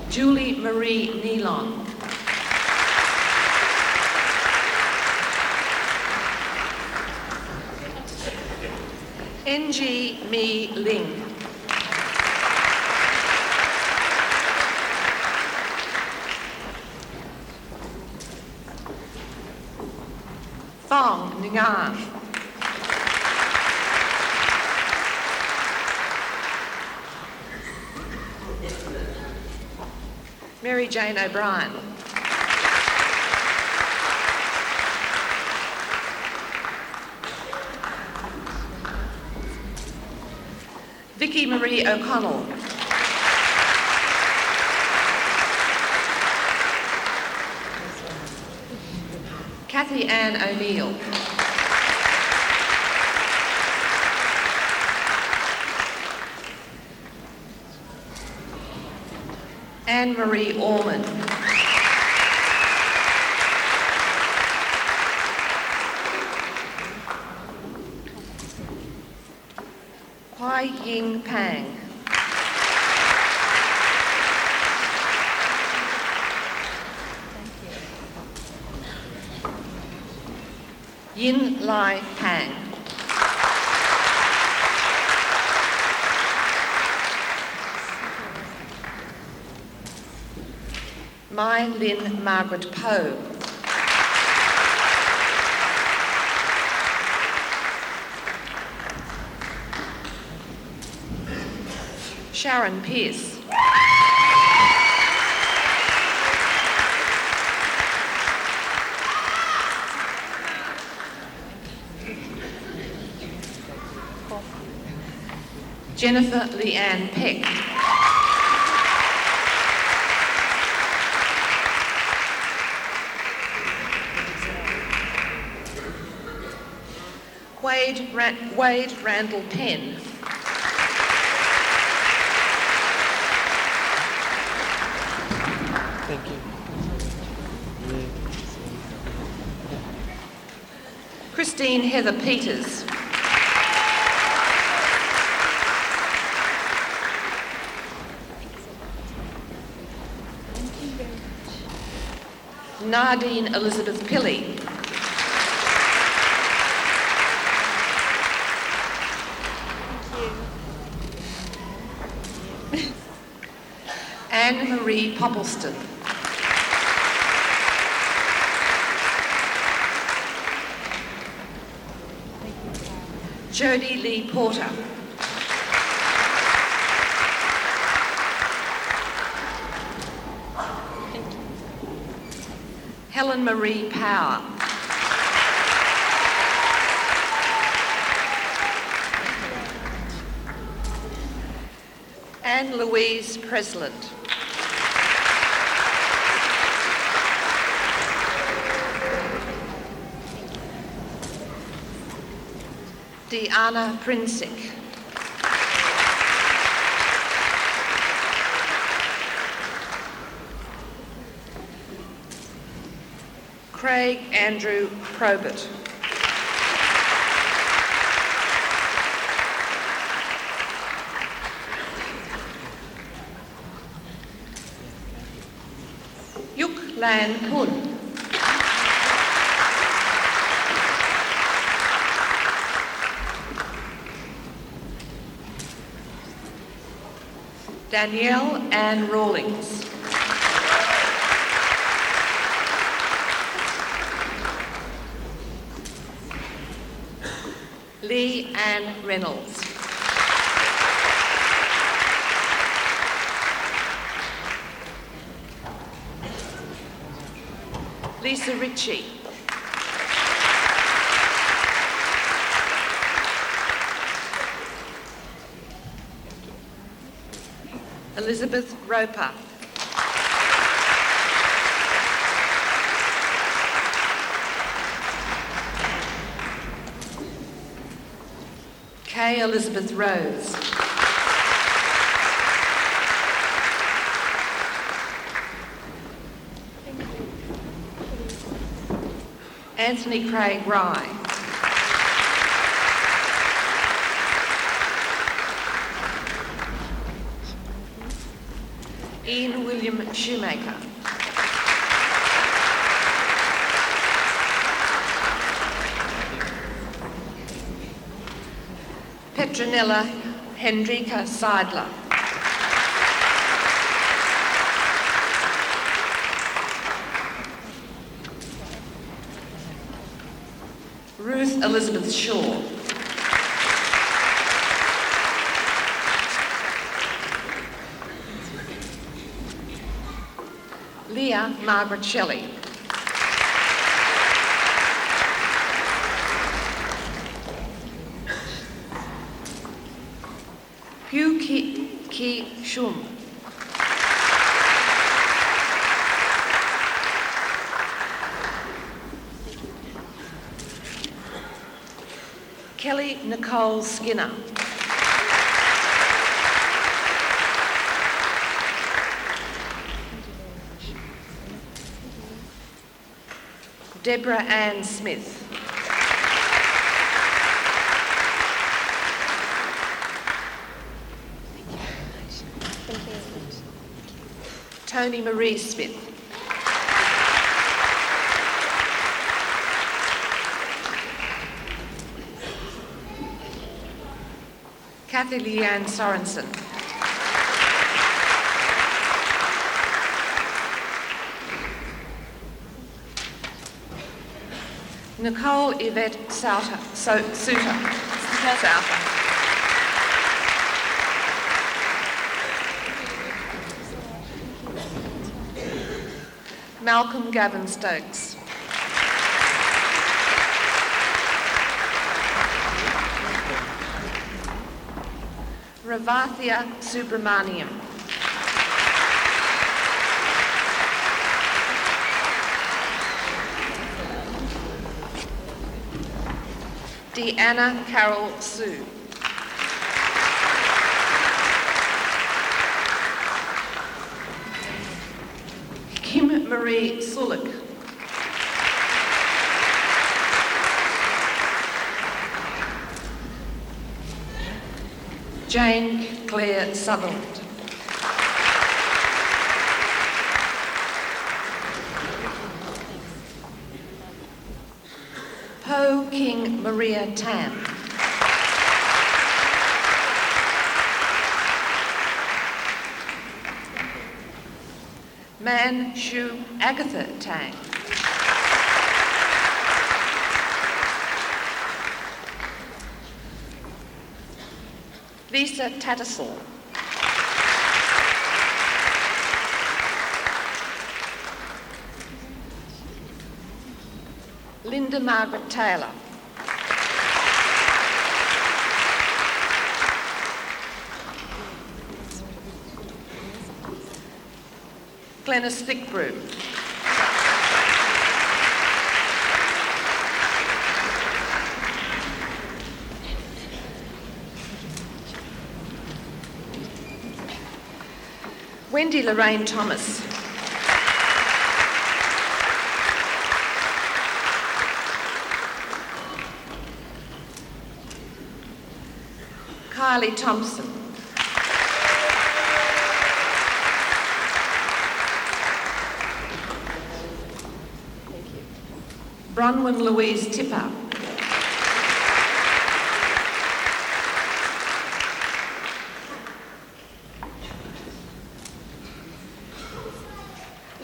Julie Marie Nealon. Ng Mi Ling. Fong Nguyen. Mary Jane O'Brien. Vicky Marie O'Connell. Kathy Ann O'Neill. Anne-Marie Orman. Kwai Ying Pang. Yin Lai Pang. Mai Lin Margaret Poe. Sharon Pearce. Jennifer Leanne Peck. Wade Randall Penn. Thank you. Christine Heather Peters. Nardine Elizabeth Pilley. Anne-Marie Poppleston. Jodie Lee Porter. Helen Marie Power. Anne Louise Presland. Deanna Prinsick. Craig Andrew Probert. Yuk Lan Pun. Danielle Ann Rawlings. Lee Ann Reynolds. Lisa Ritchie. Elizabeth Roper. Kay Elizabeth Rose. Anthony Craig Rye. Ian William Shoemaker. Petronella Hendrika Seidler. Ruth Elizabeth Shaw. Leah Margaret Shelley. Hugh Ki Shum. Kelly Nicole Skinner. Deborah Ann Smith. Tony Marie Smith. Kathy Leanne Sorensen. Nicole Yvette Suter. Malcolm Gavin Stokes. Ravathia Subramaniam. Deanna Carol Sue. Kim Marie Sulik. Jane Claire Sutherland. Ho King Maria Tam. Man Shu Agatha Tang. Lisa Tattersall. Linda Margaret Taylor. Glenys Thickbrew. Wendy Lorraine Thomas. Kylie Thompson. Bronwyn Louise Tipper.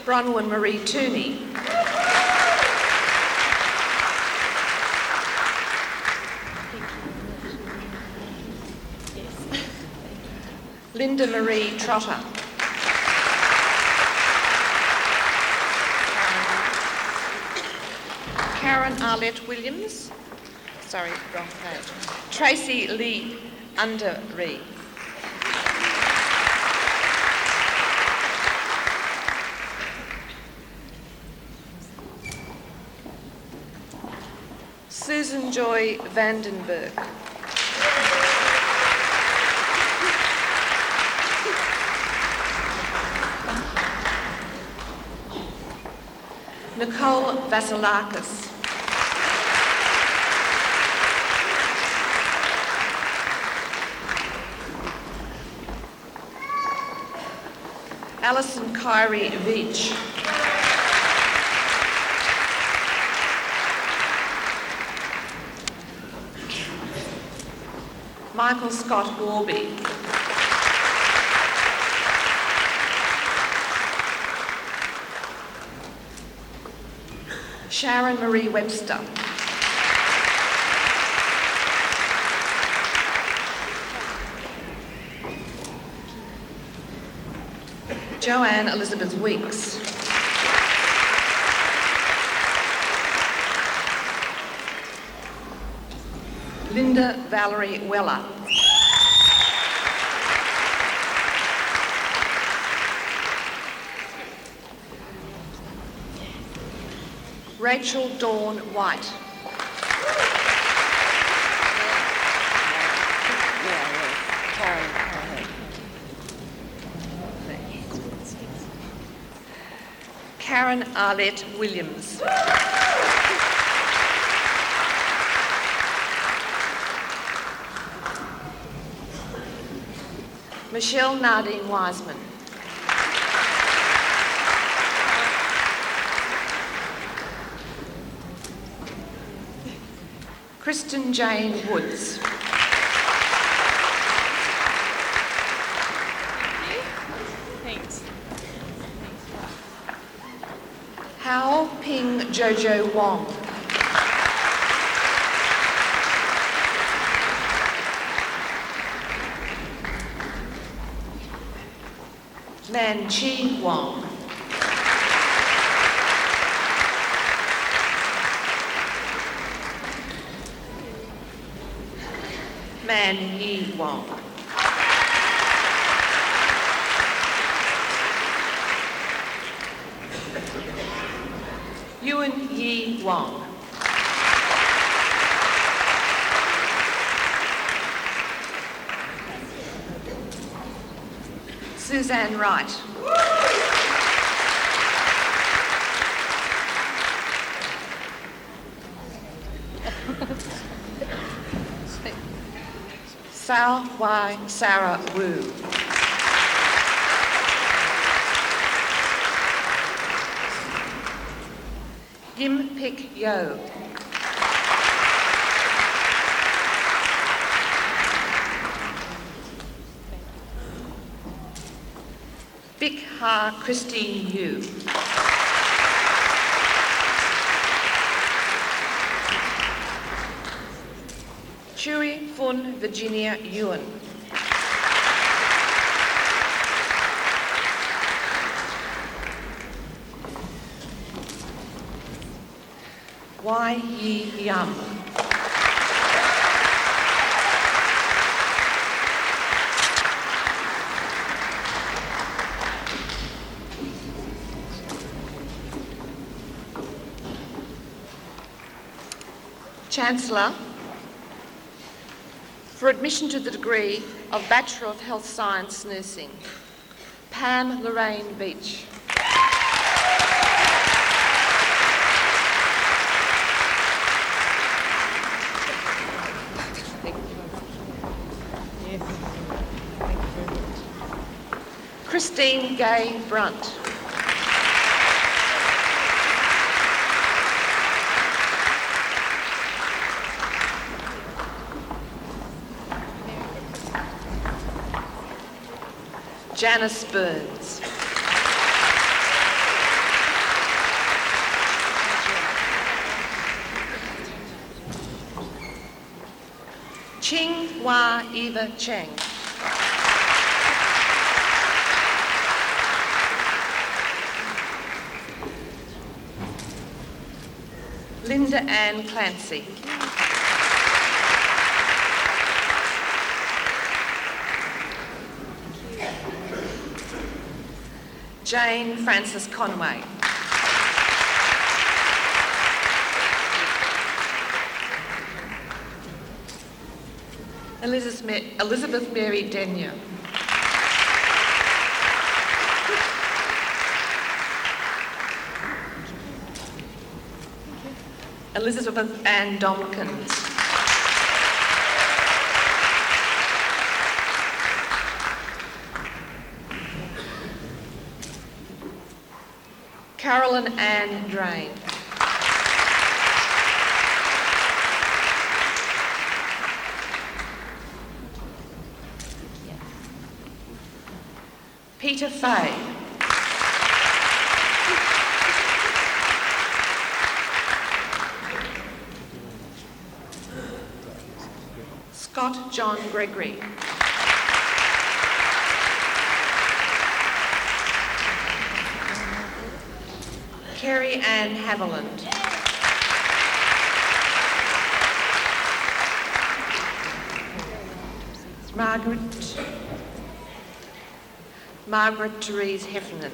Bronwyn Marie Tooney. Linda Marie Trotter. Karen Arlette Williams. Sorry, wrong page. Tracy Lee Underree. Susan Joy Vandenberg. Nicole Vasilakis. Alison Kyrie Veach. Michael Scott Warby. Sharon Marie Webster. Joanne Elizabeth Weeks. Linda Valerie Weller. Rachel Dawn White. Karen Arlette Williams. Michelle Nardine Wiseman. Kristen Jane Woods. Thanks. Hao Ping Jojo Wong. Man Chi Wong. Man Yi Wong. Yuan Yi Wong. Suzanne Wright. Sao Wai Sarah Wu. Yim Pik Yo. Bik Ha Christine Yu. Chui Fun Virginia Ewan. Wai Yi Yum. Chancellor, for admission to the degree of Bachelor of Health Science Nursing, Pam Lorraine Beach. Christine Gay Brunt. Janice Burns. Ching Hua Eva Cheng. Linda Ann Clancy. Jane Frances Conway. Elizabeth Mary Denyer. Elizabeth Ann Domkins. Carolyn Ann Drain. Peter Fay. Scott John Gregory. Kerry Ann Haviland. Margaret Therese Heffernan.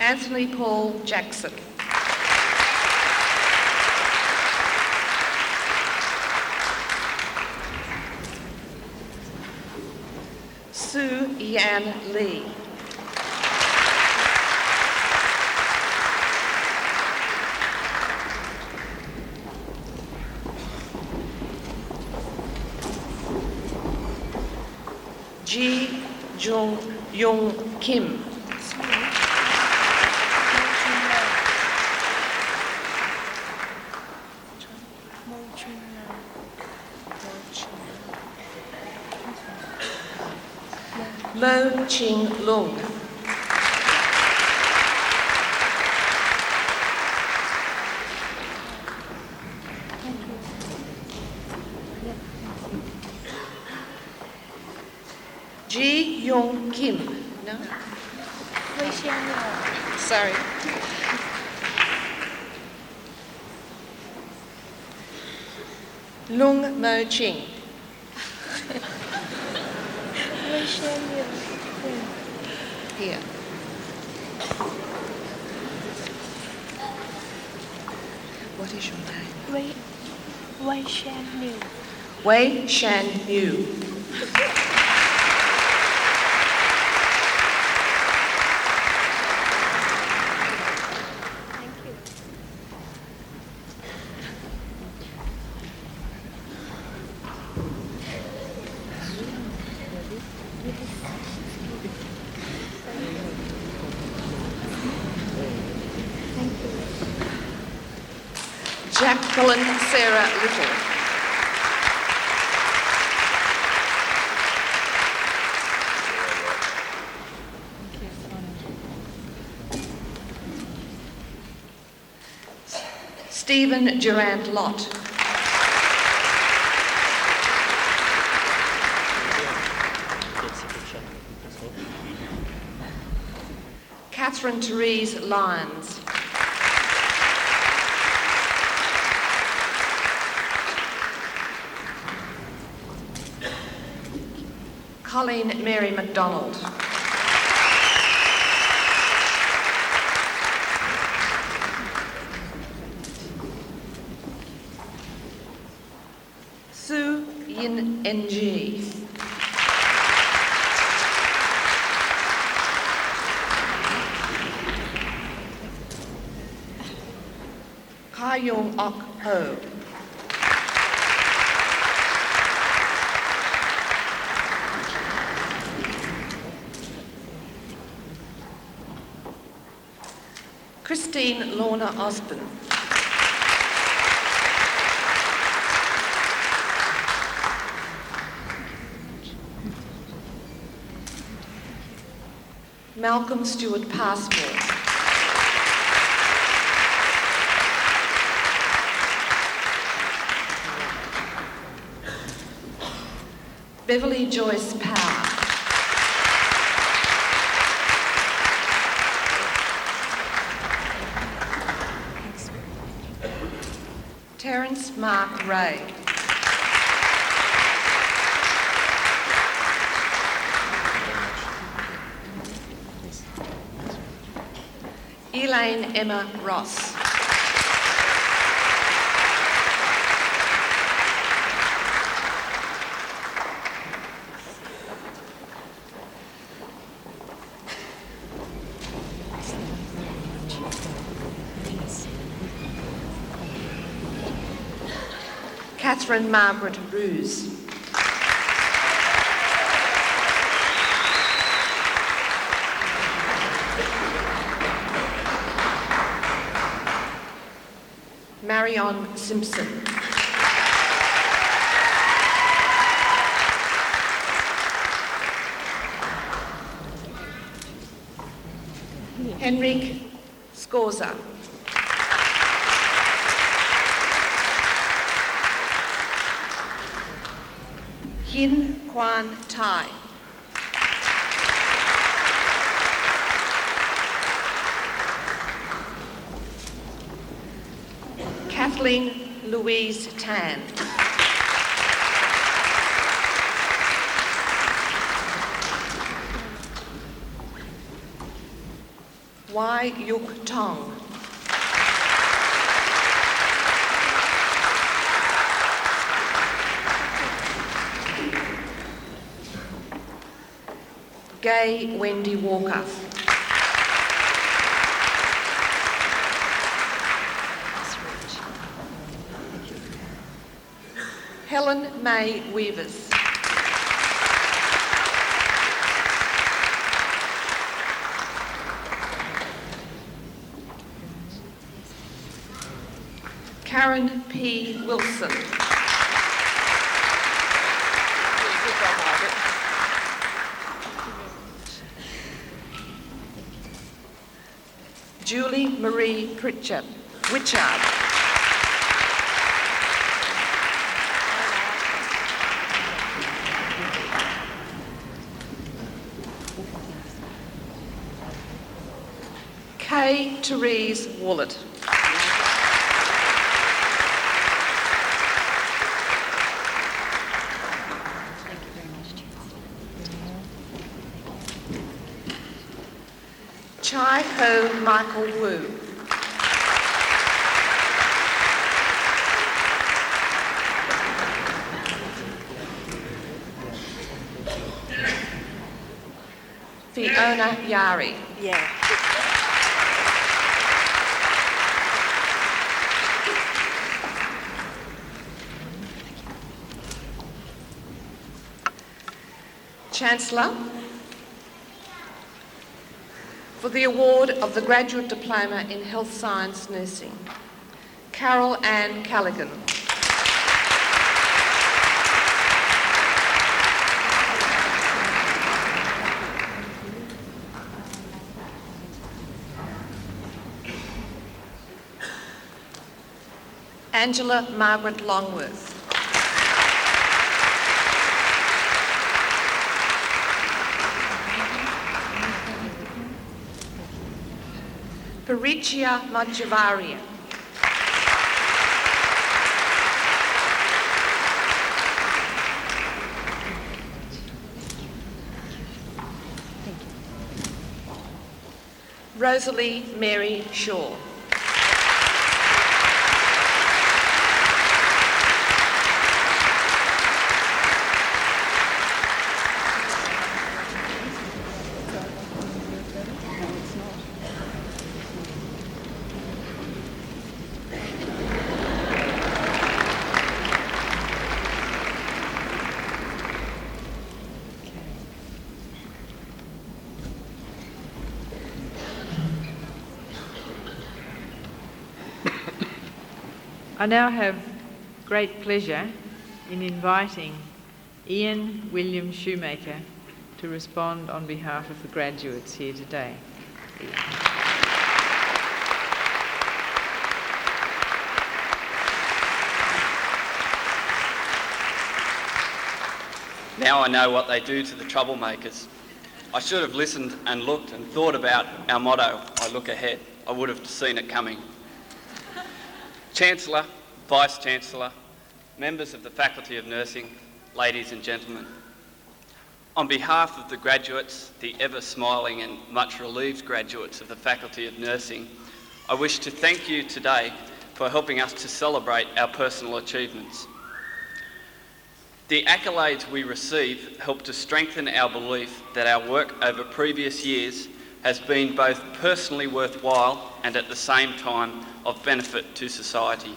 Anthony Paul Jackson. Sue Yan Lee. Ji Jung Yung Kim. Mo Ching Lung. Ji Yong Kim. No? Wei Xian Liu. Sorry. Lung Mo Ching. Wei Xian Liu. Here. What is your name? Wei Xian Liu. Wei Shan Yu. Thank you. Jacqueline Sarah Little. Stephen Durant Lott. Catherine Therese Lyons. Colleen Mary MacDonald. Su Yin Ng. Kai Yong Ok Ho. Christine Lorna Osborne. Malcolm Stewart Passmore. Beverly Joyce Power. Terence Mark Ray. Elaine Emma Ross. Catherine Margaret Ruse. Marion Simpson. Henrik Scorza. Yin Kwan Tai. Kathleen Louise Tan. Wai Yuk Tong. Gay Wendy Walker. Helen May Weavers. Karen P. Wilson. Julie Marie Pritchard. Wichard. Kay Therese Woollett. Chai Ho Michael Wu. Fiona Yari. Yeah. Chancellor, for the award of the Graduate Diploma in Health Science Nursing, Carol Ann Callaghan. Angela Margaret Longworth. Parichia Majavaria. Rosalie Mary Shaw. I now have great pleasure in inviting Ian William Shoemaker to respond on behalf of the graduates here today. Ian. Now I know what they do to the troublemakers. I should have listened and looked and thought about our motto, I look ahead. I would have seen it coming. Chancellor, Vice-Chancellor, members of the Faculty of Nursing, ladies and gentlemen. On behalf of the graduates, the ever-smiling and much relieved graduates of the Faculty of Nursing, I wish to thank you today for helping us to celebrate our personal achievements. The accolades we receive help to strengthen our belief that our work over previous years has been both personally worthwhile and at the same time of benefit to society.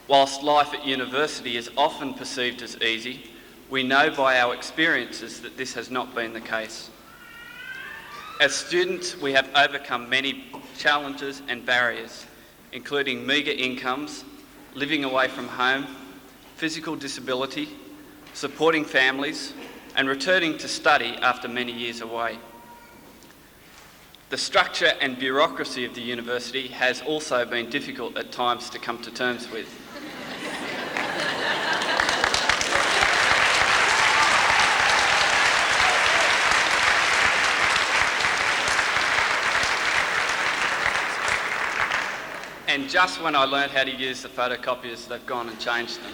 Whilst life at university is often perceived as easy, we know by our experiences that this has not been the case. As students, we have overcome many challenges and barriers, including meagre incomes, living away from home, physical disability, supporting families, and returning to study after many years away. The structure and bureaucracy of the university has also been difficult at times to come to terms with. And just when I learned how to use the photocopiers, they've gone and changed them.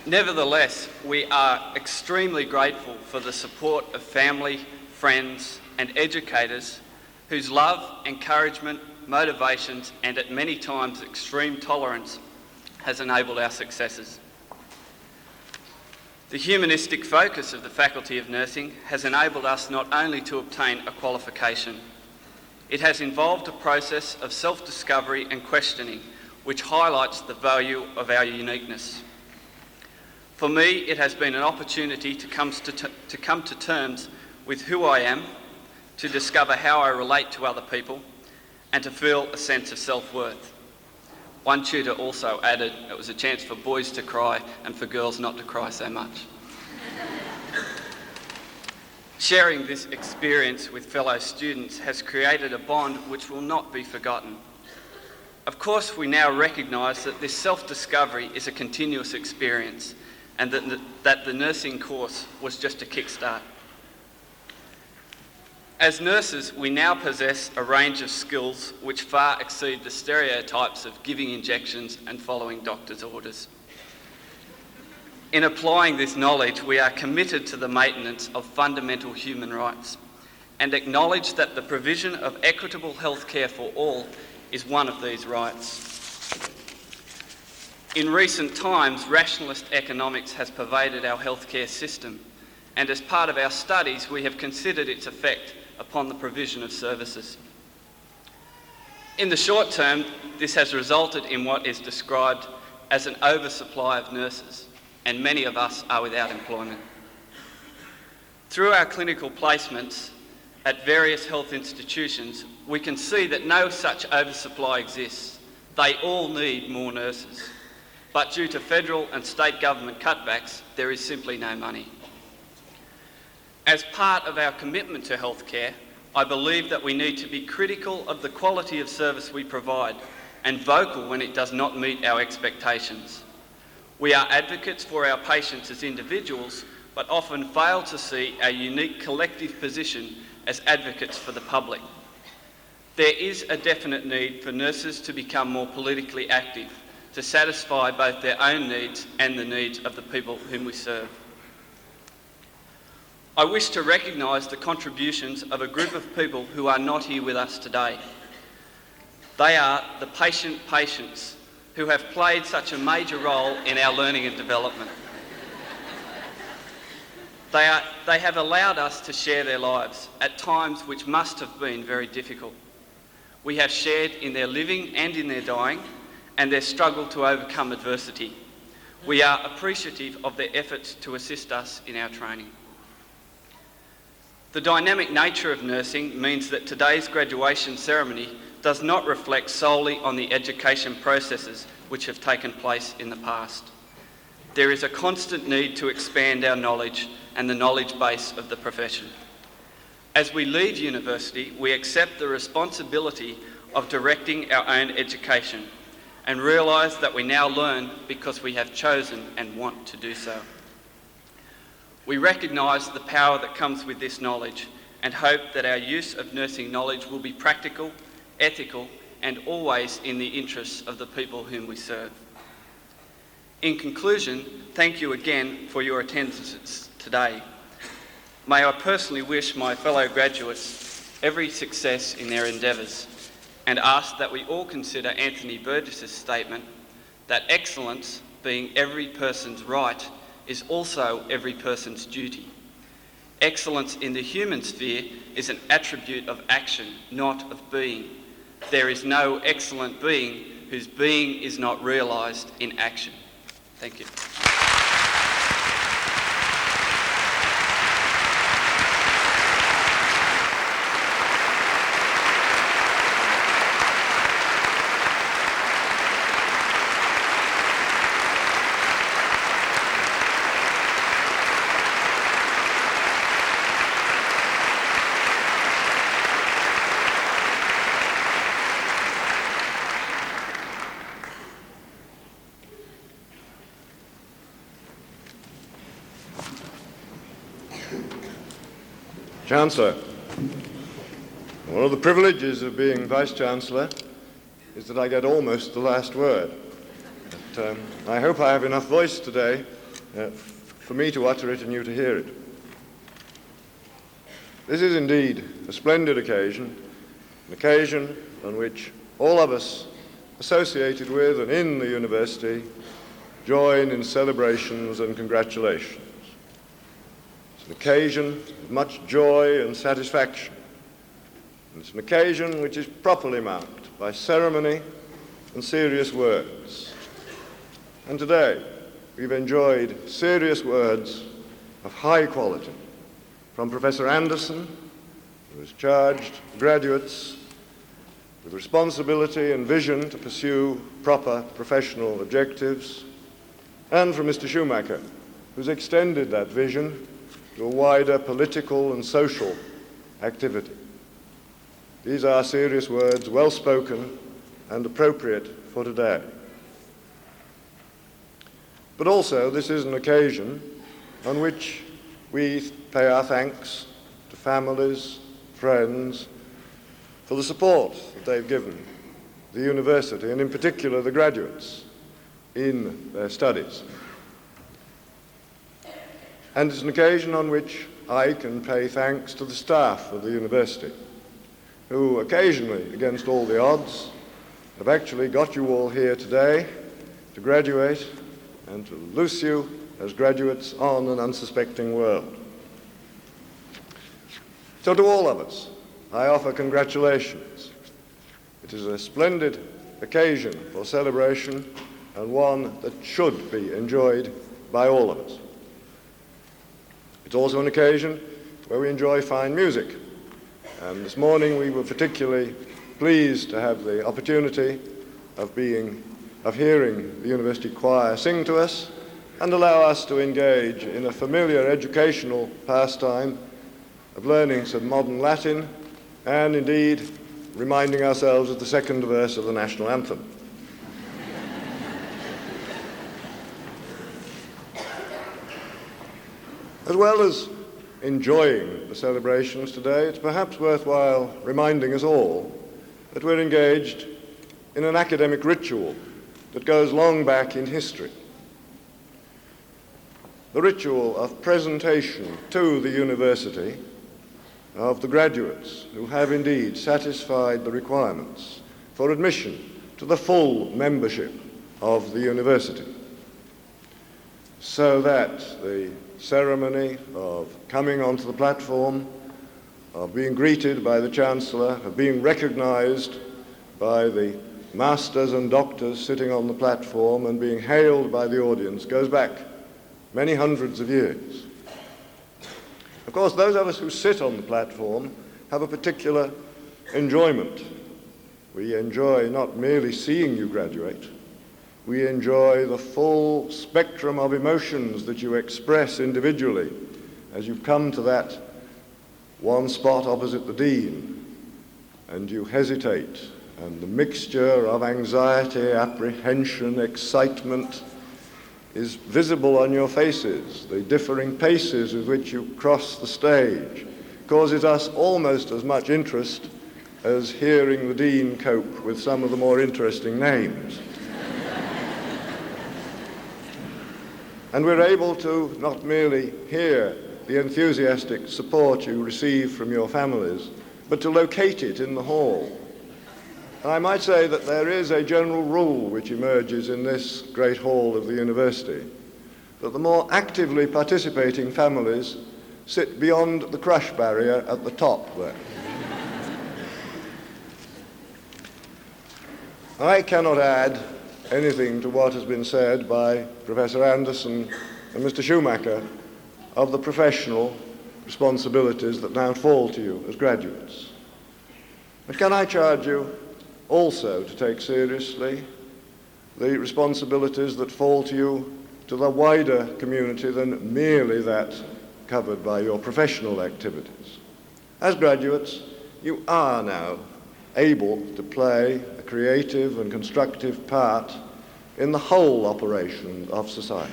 Nevertheless, we are extremely grateful for the support of family, friends, and educators whose love, encouragement, motivations, and at many times extreme tolerance has enabled our successes. The humanistic focus of the Faculty of Nursing has enabled us not only to obtain a qualification, it has involved a process of self-discovery and questioning which highlights the value of our uniqueness. For me, it has been an opportunity to come to terms with who I am, to discover how I relate to other people, and to feel a sense of self-worth. One tutor also added it was a chance for boys to cry and for girls not to cry so much. Sharing this experience with fellow students has created a bond which will not be forgotten. Of course, we now recognise that this self-discovery is a continuous experience and that the nursing course was just a kickstart. As nurses, we now possess a range of skills which far exceed the stereotypes of giving injections and following doctors' orders. In applying this knowledge, we are committed to the maintenance of fundamental human rights and acknowledge that the provision of equitable health care for all is one of these rights. In recent times, rationalist economics has pervaded our healthcare system, and as part of our studies, we have considered its effect upon the provision of services. In the short term, this has resulted in what is described as an oversupply of nurses, and many of us are without employment. Through our clinical placements at various health institutions, we can see that no such oversupply exists. They all need more nurses. But due to federal and state government cutbacks, there is simply no money. As part of our commitment to healthcare, I believe that we need to be critical of the quality of service we provide and vocal when it does not meet our expectations. We are advocates for our patients as individuals, but often fail to see our unique collective position as advocates for the public. There is a definite need for nurses to become more politically active, to satisfy both their own needs and the needs of the people whom we serve. I wish to recognise the contributions of a group of people who are not here with us today. They are the patient patients who have played such a major role in our learning and development. They have allowed us to share their lives at times which must have been very difficult. We have shared in their living and in their dying, and their struggle to overcome adversity. We are appreciative of their efforts to assist us in our training. The dynamic nature of nursing means that today's graduation ceremony does not reflect solely on the education processes which have taken place in the past. There is a constant need to expand our knowledge and the knowledge base of the profession. As we leave university, we accept the responsibility of directing our own education and realise that we now learn because we have chosen and want to do so. We recognise the power that comes with this knowledge and hope that our use of nursing knowledge will be practical, ethical, and always in the interests of the people whom we serve. In conclusion, thank you again for your attendance today. May I personally wish my fellow graduates every success in their endeavours and ask that we all consider Anthony Burgess's statement that excellence, being every person's right, is also every person's duty. Excellence in the human sphere is an attribute of action, not of being. There is no excellent being whose being is not realised in action. Thank you. Chancellor, one of the privileges of being Vice-Chancellor is that I get almost the last word. But, I hope I have enough voice today for me to utter it and you to hear it. This is indeed a splendid occasion, an occasion on which all of us associated with and in the university join in celebrations and congratulations. It's an occasion of much joy and satisfaction. And it's an occasion which is properly marked by ceremony and serious words. And today, we've enjoyed serious words of high quality from Professor Anderson, who has charged graduates with responsibility and vision to pursue proper professional objectives, and from Mr. Schumacher, who's extended that vision to a wider political and social activity. These are serious words, well spoken and appropriate for today. But also, this is an occasion on which we pay our thanks to families, friends for the support that they've given the university, and in particular the graduates, in their studies. And it's an occasion on which I can pay thanks to the staff of the university, who occasionally, against all the odds, have actually got you all here today to graduate and to loose you as graduates on an unsuspecting world. So to all of us, I offer congratulations. It is a splendid occasion for celebration and one that should be enjoyed by all of us. It's also an occasion where we enjoy fine music. And this morning we were particularly pleased to have the opportunity of hearing the university choir sing to us and allow us to engage in a familiar educational pastime of learning some modern Latin and indeed reminding ourselves of the second verse of the national anthem. As well as enjoying the celebrations today, it's perhaps worthwhile reminding us all that we're engaged in an academic ritual that goes long back in history. The ritual of presentation to the university of the graduates who have indeed satisfied the requirements for admission to the full membership of the university, so that the ceremony of coming onto the platform, of being greeted by the Chancellor, of being recognised by the masters and doctors sitting on the platform and being hailed by the audience goes back many hundreds of years. Of course, those of us who sit on the platform have a particular enjoyment. We enjoy not merely seeing you graduate, we enjoy the full spectrum of emotions that you express individually as you come to that one spot opposite the Dean and you hesitate, and the mixture of anxiety, apprehension, excitement is visible on your faces. The differing paces with which you cross the stage causes us almost as much interest as hearing the Dean cope with some of the more interesting names. And we're able to not merely hear the enthusiastic support you receive from your families, but to locate it in the hall. And I might say that there is a general rule which emerges in this great hall of the university, that the more actively participating families sit beyond the crush barrier at the top there. I cannot add anything to what has been said by Professor Anderson and Mr. Schumacher of the professional responsibilities that now fall to you as graduates. But can I charge you also to take seriously the responsibilities that fall to you to the wider community than merely that covered by your professional activities. As graduates, you are now able to play a creative and constructive part in the whole operation of society.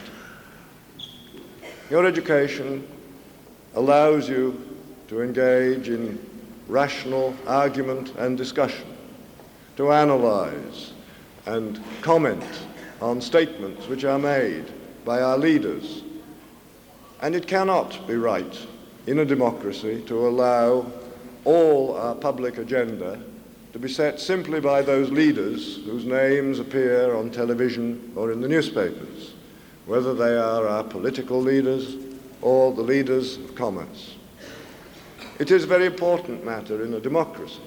Your education allows you to engage in rational argument and discussion, to analyze and comment on statements which are made by our leaders. And it cannot be right in a democracy to allow all our public agenda to be set simply by those leaders whose names appear on television or in the newspapers, whether they are our political leaders or the leaders of commerce. It is a very important matter in a democracy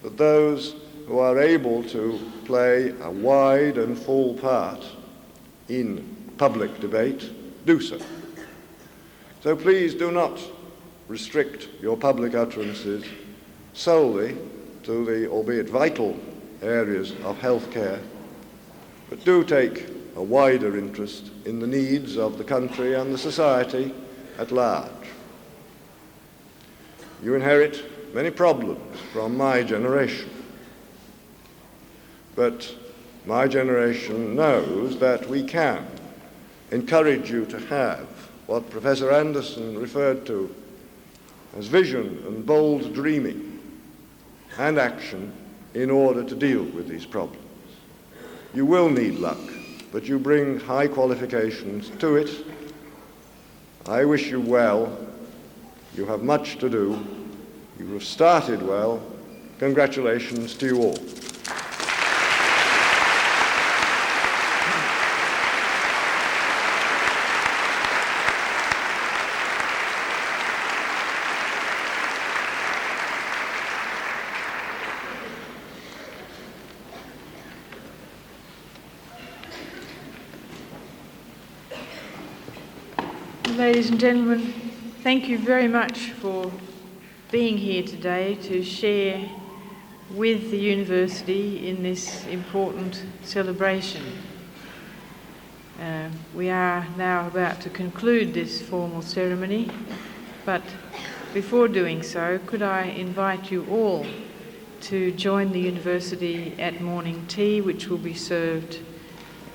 that those who are able to play a wide and full part in public debate do so. So please do not restrict your public utterances solely to the, albeit vital, areas of healthcare, but do take a wider interest in the needs of the country and the society at large. You inherit many problems from my generation, but my generation knows that we can encourage you to have what Professor Anderson referred to has vision and bold dreaming and action in order to deal with these problems. You will need luck, but you bring high qualifications to it. I wish you well. You have much to do. You have started well. Congratulations to you all. Ladies and gentlemen, thank you very much for being here today to share with the university in this important celebration. We are now about to conclude this formal ceremony, but before doing so, could I invite you all to join the university at morning tea, which will be served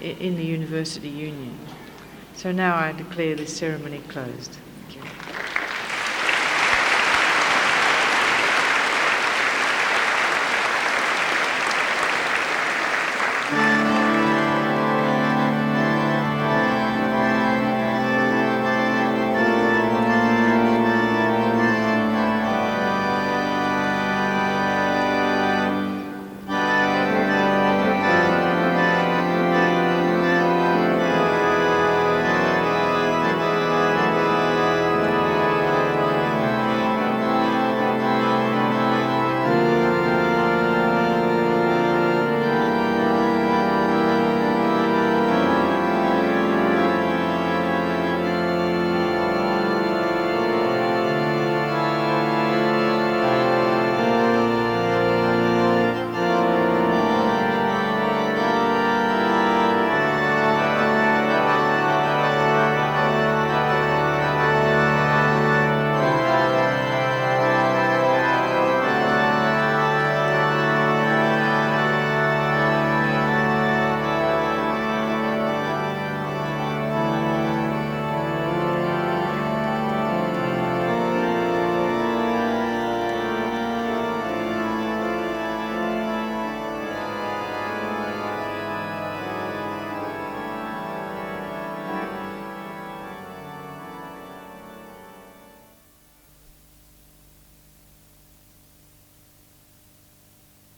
in the University Union. So now I declare this ceremony closed.